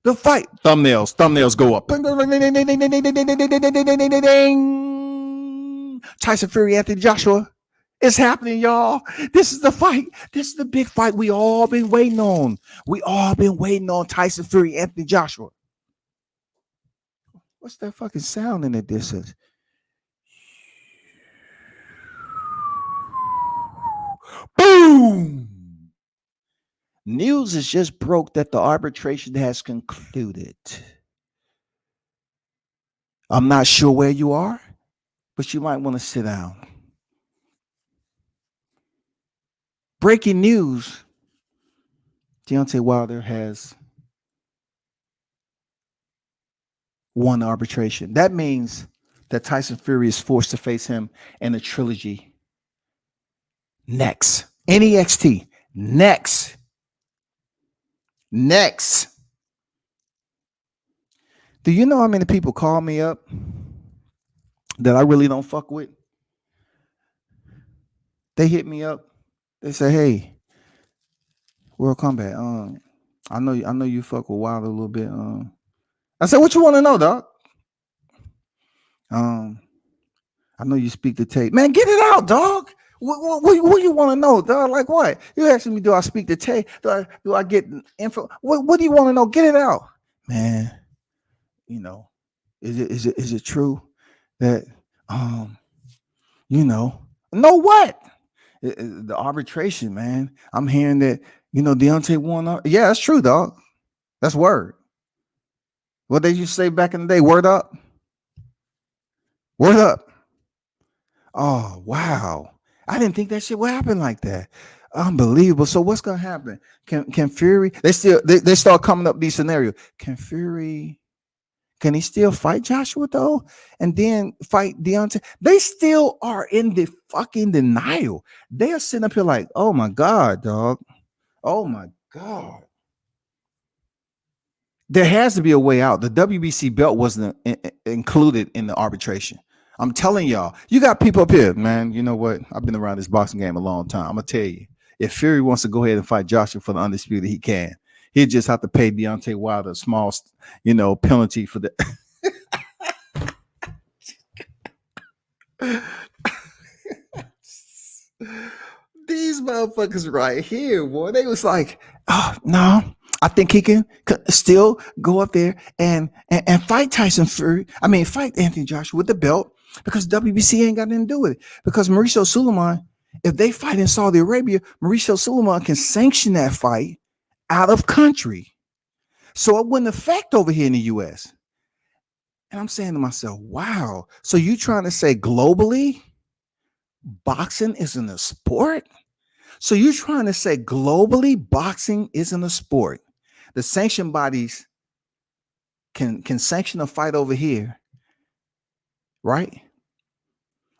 A: The fight. Thumbnails go up. Tyson Fury, Anthony Joshua. It's happening, y'all. This is the fight. This is the big fight we all been waiting on. We all been waiting on Tyson Fury, Anthony Joshua. What's that fucking sound in the distance? Boom! News has just broke that the arbitration has concluded. I'm not sure where you are, but you might want to sit down. Breaking news. Deontay Wilder has won arbitration. That means that Tyson Fury is forced to face him in a trilogy next. NEXT. Next. Do you know how many people call me up that I really don't fuck with? They hit me up. They say, "Hey, World Combat. I know you fuck with Wilder a little bit. I said, "What you want to know, dog? I know you speak the tape. Man, get it out, dog. What you want to know, dog? Like what? You asking me, do I speak the tape? Do I get info? What do you want to know? Get it out, man. You know, is it true that know what? The arbitration, man. I'm hearing that, Deontay won. Yeah, that's true, dog. That's word. What did you say back in the day? Word up. Word up. Oh, wow. I didn't think that shit would happen like that. Unbelievable. So what's gonna happen? Can Fury? They start coming up these scenarios. Can he still fight Joshua though? And then fight Deontay? They still are in the fucking denial. They are sitting up here like, oh my God, dog. Oh my God. There has to be a way out. The WBC belt wasn't included in the arbitration. I'm telling y'all, you got people up here, man. You know what? I've been around this boxing game a long time. I'm gonna tell you, if Fury wants to go ahead and fight Joshua for the undisputed, he can. He'll just have to pay Deontay Wilder a small, penalty for the. These motherfuckers right here, boy. They was like, oh no, I think he can still go up there and fight Tyson Fury. I mean, fight Anthony Joshua with the belt, because WBC ain't got nothing to do with it. Because Mauricio Suleiman, if they fight in Saudi Arabia, Mauricio Suleiman can sanction that fight out of country. So it wouldn't affect over here in the US. And I'm saying to myself, wow. So you trying to say globally, boxing isn't a sport? So you're trying to say globally, boxing isn't a sport? The sanction bodies can sanction a fight over here, right?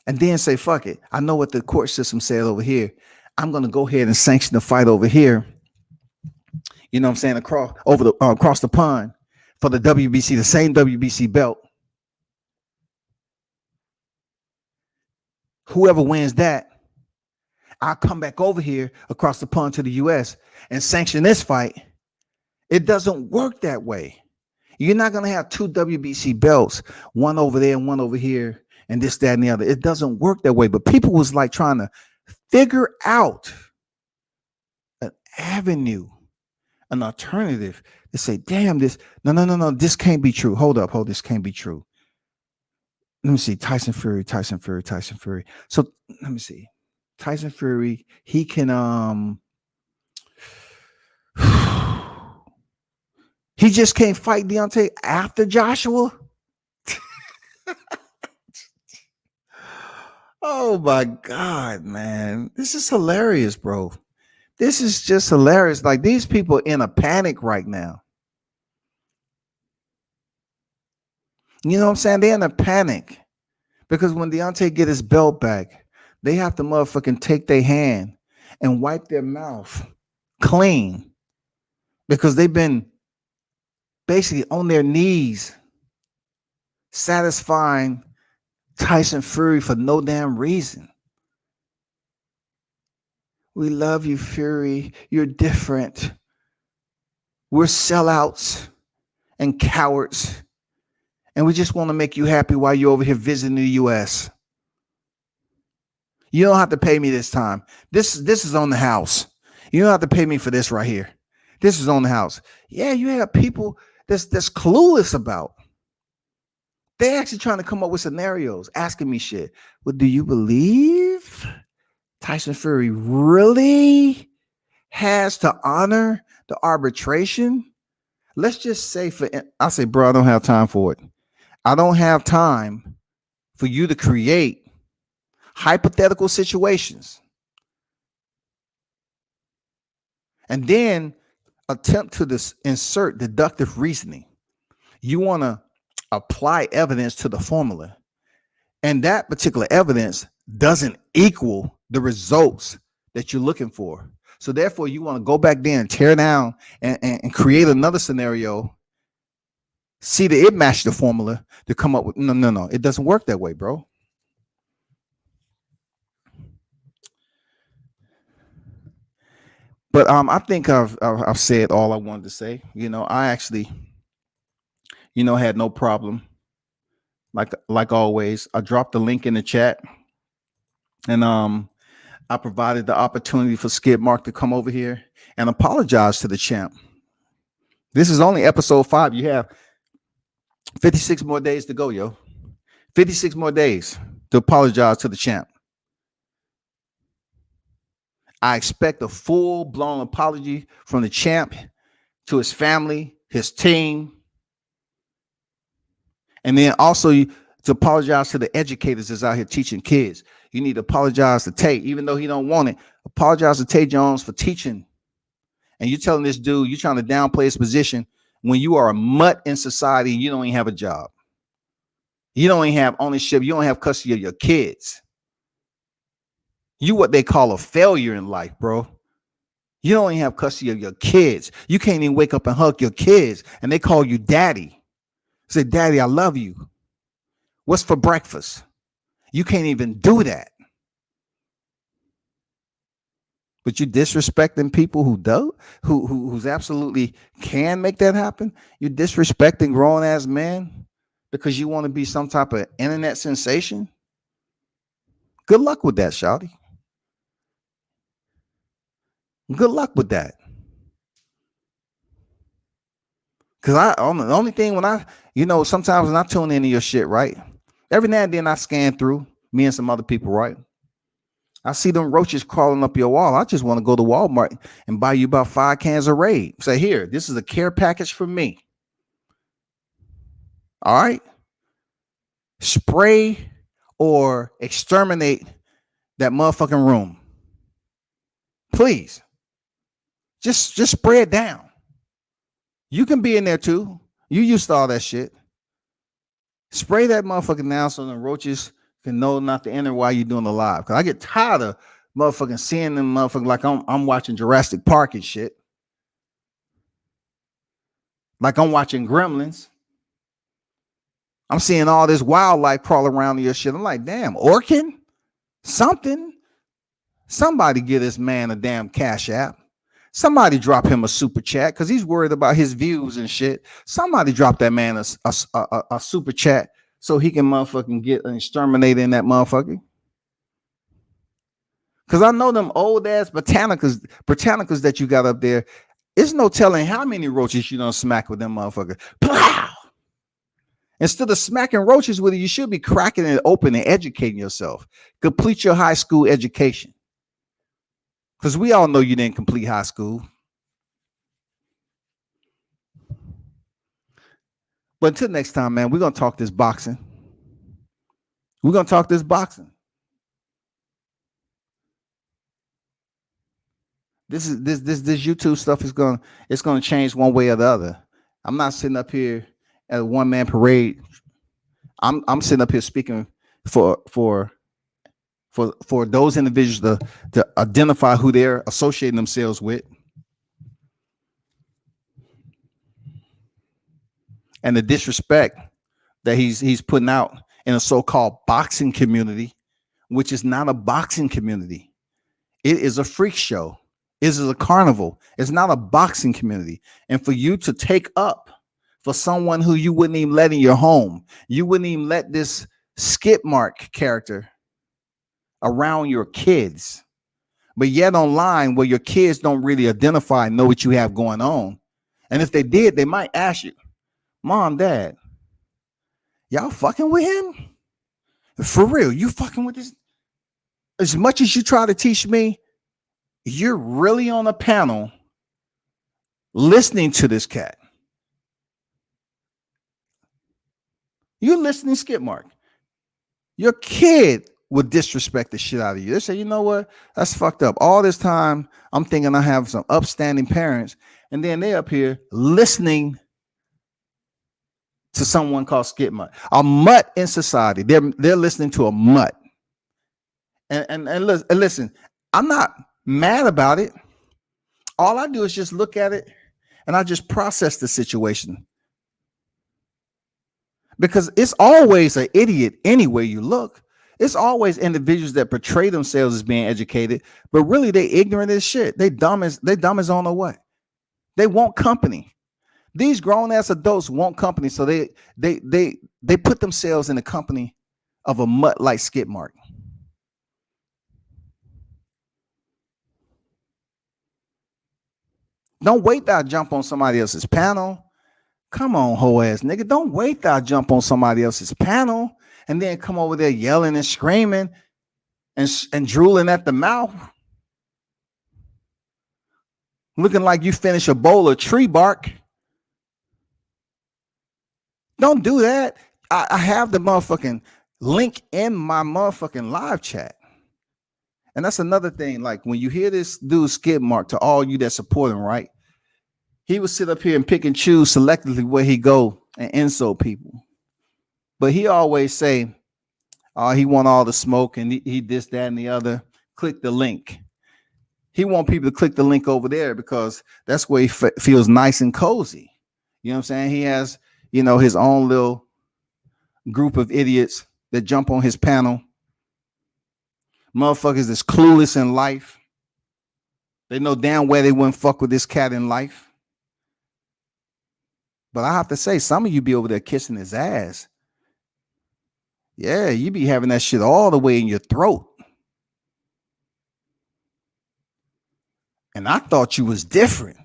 A: And then say, fuck it. I know what the court system said over here. I'm going to go ahead and sanction the fight over here. You know what I'm saying? Across the pond for the WBC, the same WBC belt. Whoever wins that, I'll come back over here across the pond to the US and sanction this fight. It doesn't work that way. You're not going to have two WBC belts, one over there and one over here, and this, that, and the other. It doesn't work that way. But people was like trying to figure out an avenue, an alternative to say, damn, this, no, this can't be true. Hold up, this can't be true. Let me see, Tyson Fury. So let me see. Tyson Fury, he can he just can't fight Deontay after Joshua. Oh my God, man. This is hilarious, bro. This is just hilarious. Like, these people in a panic right now. You know what I'm saying? They're in a panic because when Deontay get his belt back, they have to motherfucking take their hand and wipe their mouth clean because they've been basically on their knees, satisfying Tyson Fury for no damn reason. We love you, Fury. You're different. We're sellouts and cowards. And we just want to make you happy while you're over here visiting the US. You don't have to pay me this time. This is on the house. You don't have to pay me for this right here. This is on the house. Yeah, you have people that's clueless about. They're actually trying to come up with scenarios, asking me shit. Well, do you believe Tyson Fury really has to honor the arbitration? Let's just say I say, bro, I don't have time for it. I don't have time for you to create hypothetical situations and then attempt to insert deductive reasoning. You want to apply evidence to the formula, and that particular evidence doesn't equal the results that you're looking for. So therefore, you want to go back there and tear down and create another scenario, see that it matched the formula to come up with no. It doesn't work that way, bro. But I think I've said all I wanted to say. I actually, had no problem. Like always, I dropped the link in the chat, and I provided the opportunity for Skid Mark to come over here and apologize to the champ. This is only episode 5. You have 56 more days to go, yo. 56 more days to apologize to the champ. I expect a full-blown apology from the champ to his family, his team, and then also to apologize to the educators that's out here teaching kids. You need to apologize to Tay, even though he don't want it. Apologize to Tay Jones for teaching. And you're telling this dude, you're trying to downplay his position when you are a mutt in society and you don't even have a job. You don't even have ownership. You don't have custody of your kids. You what they call a failure in life, bro. You don't even have custody of your kids. You can't even wake up and hug your kids, and they call you daddy. Say, daddy, I love you. What's for breakfast? You can't even do that. But you disrespecting people who do, who's absolutely can make that happen. You're disrespecting grown ass men because you want to be some type of internet sensation. Good luck with that, shawty. Good luck with that. Cause the only thing when sometimes when I tune into your shit, right? Every now and then I scan through me and some other people, right? I see them roaches crawling up your wall. I just want to go to Walmart and buy you about 5 cans of Raid. Say, here, this is a care package for me. All right. Spray or exterminate that motherfucking room. Please. Just spray it down. You can be in there too. You used to all that shit. Spray that motherfucking down so the roaches can know not to enter while you're doing the live. Cause I get tired of motherfucking seeing them motherfucking like I'm watching Jurassic Park and shit. Like I'm watching Gremlins. I'm seeing all this wildlife crawl around your shit. I'm like, damn, Orkin? Something. Somebody give this man a damn Cash App. Somebody drop him a super chat because he's worried about his views and shit. Somebody drop that man a super chat so he can motherfucking get an exterminator in that motherfucker. Because I know them old ass Britannicas that you got up there. It's no telling how many roaches you don't smack with them motherfuckers. Plow! Instead of smacking roaches with it, you should be cracking it open and educating yourself. Complete your high school education. Because we all know you didn't complete high school. But until next time, man, we're going to talk this boxing. We're going to talk this boxing. This YouTube stuff is going to change one way or the other. I'm not sitting up here at a one-man parade. I'm sitting up here speaking for those individuals to identify who they're associating themselves with. and the disrespect that he's putting out in a so-called boxing community, which is not a boxing community. It is a freak show. It is a carnival. It's not a boxing community. And for you to take up for someone who you wouldn't even let in your home, you wouldn't even let this skip mark character around your kids, but yet online where your kids don't really identify and know what you have going on. And if they did, they might ask you, Mom, Dad, y'all fucking with him? For real, you fucking with this? As much as you try to teach me, you're really on a panel listening to this cat. You're listening, skip mark. Your kid would disrespect the shit out of you. They say, you know what? That's fucked up. All this time, I'm thinking I have some upstanding parents, and then they up here listening to someone called skip mutt. A mutt in society. They're listening to a mutt. And listen, I'm not mad about it. All I do is just look at it and I just process the situation. Because it's always an idiot anywhere you look. It's always individuals that portray themselves as being educated, but really they ignorant as shit. They dumb as on the what. They want company. These grown ass adults want company, so they put themselves in the company of a mutt like skip mark. Don't wait till I jump on somebody else's panel. Come on, hoe ass nigga. Don't wait till I jump on somebody else's panel and then come over there yelling and screaming and drooling at the mouth. Looking like you finished a bowl of tree bark. Don't do that. I have the motherfucking link in my motherfucking live chat. And that's another thing. Like when you hear this dude skip mark, to all you that support him, right? He would sit up here and pick and choose selectively where he go and insult people. But he always say, oh, he want all the smoke and he this, that, and the other. Click the link. He want people to click the link over there because that's where he feels nice and cozy. You know what I'm saying? He has, his own little group of idiots that jump on his panel. Motherfuckers that's clueless in life. They know damn well they wouldn't fuck with this cat in life. But I have to say, some of you be over there kissing his ass. Yeah, you be having that shit all the way in your throat. And I thought you was different.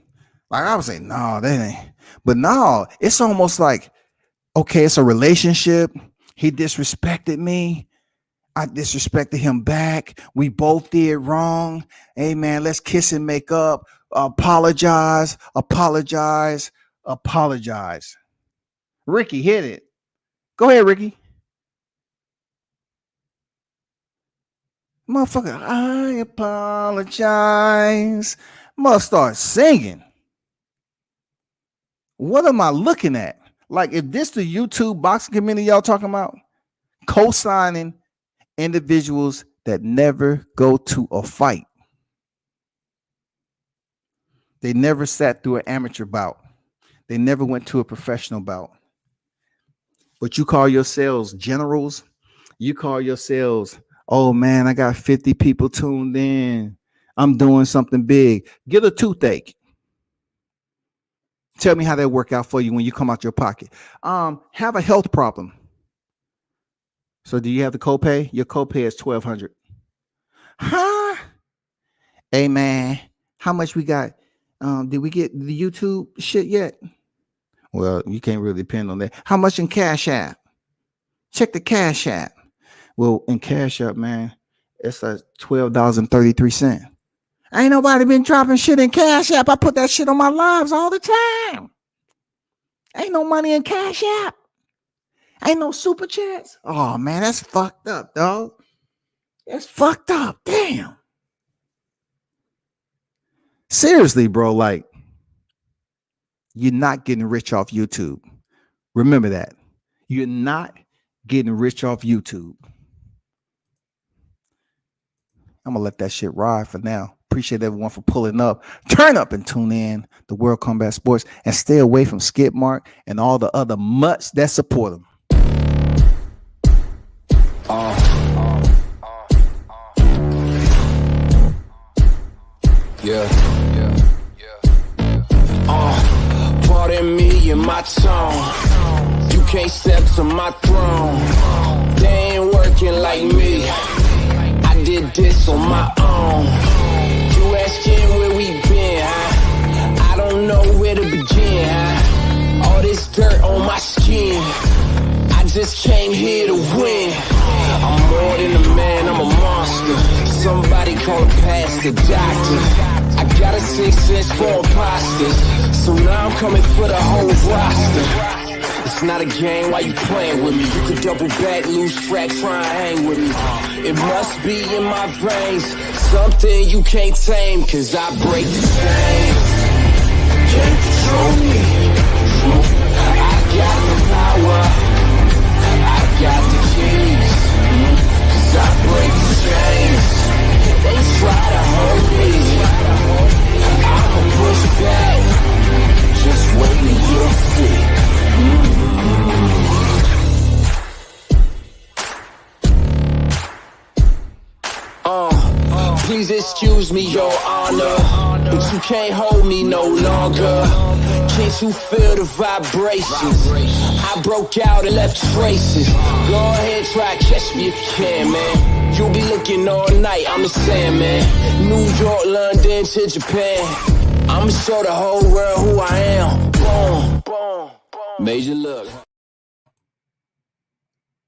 A: Like I was saying, no, that ain't. But no, it's almost like, okay, it's a relationship. He disrespected me. I disrespected him back. We both did wrong. Hey, man, let's kiss and make up. Apologize. Ricky, hit it. Go ahead, Ricky. Motherfucker, I apologize. Must start singing. What am I looking at? Like, if this the YouTube boxing community y'all talking about, co-signing individuals that never go to a fight. They never sat through an amateur bout. They never went to a professional bout. But you call yourselves generals. You call yourselves, oh man, I got 50 people tuned in. I'm doing something big. Get a toothache. Tell me how that work out for you when you come out your pocket. Have a health problem. So do you have the copay? Your copay is $1,200. Huh? Hey man, how much we got? Did we get the YouTube shit yet? Well, you can't really depend on that. How much in Cash App? Check the Cash App. Well, in Cash App, man, it's like $12.33. Ain't nobody been dropping shit in Cash App. I put that shit on my lives all the time. Ain't no money in Cash App. Ain't no super chats. Oh man, that's fucked up, dog. That's fucked up. Damn. Seriously, bro, like, you're not getting rich off YouTube. Remember that. You're not getting rich off YouTube. I'm going to let that shit ride for now. appreciate everyone for pulling up. Turn up and tune in to World Combat Sports and stay away from Skip Mark and all the other mutts that support them.
B: Pardon me and my tone. You can't step to my throne. They ain't working like me. I did this on my own. You asking where we been, huh? I don't know where to begin, huh? All this dirt on my skin. I just came here to win. I'm more than a man, I'm a monster. Somebody call a pastor, doctor. I got a 6 cents for imposters. So now I'm coming for the whole roster. It's not a game, why you playing with me? You could double back, lose track, try and hang with me. It must be in my veins, something you can't tame, cause I break the chains. Can't control me. I got the power, I got the keys, cause I break the chains. They try to hold me, I'ma push back, just wait and you'll see. Please excuse me, your honor, but you can't hold me no longer. Can't you feel the vibrations? I broke out and left traces. Go ahead, try to catch me if you can, man. You'll be looking all night, I'm the Sandman. New York, London to Japan. I'ma show the whole world who I am. Boom, boom, boom. Major look.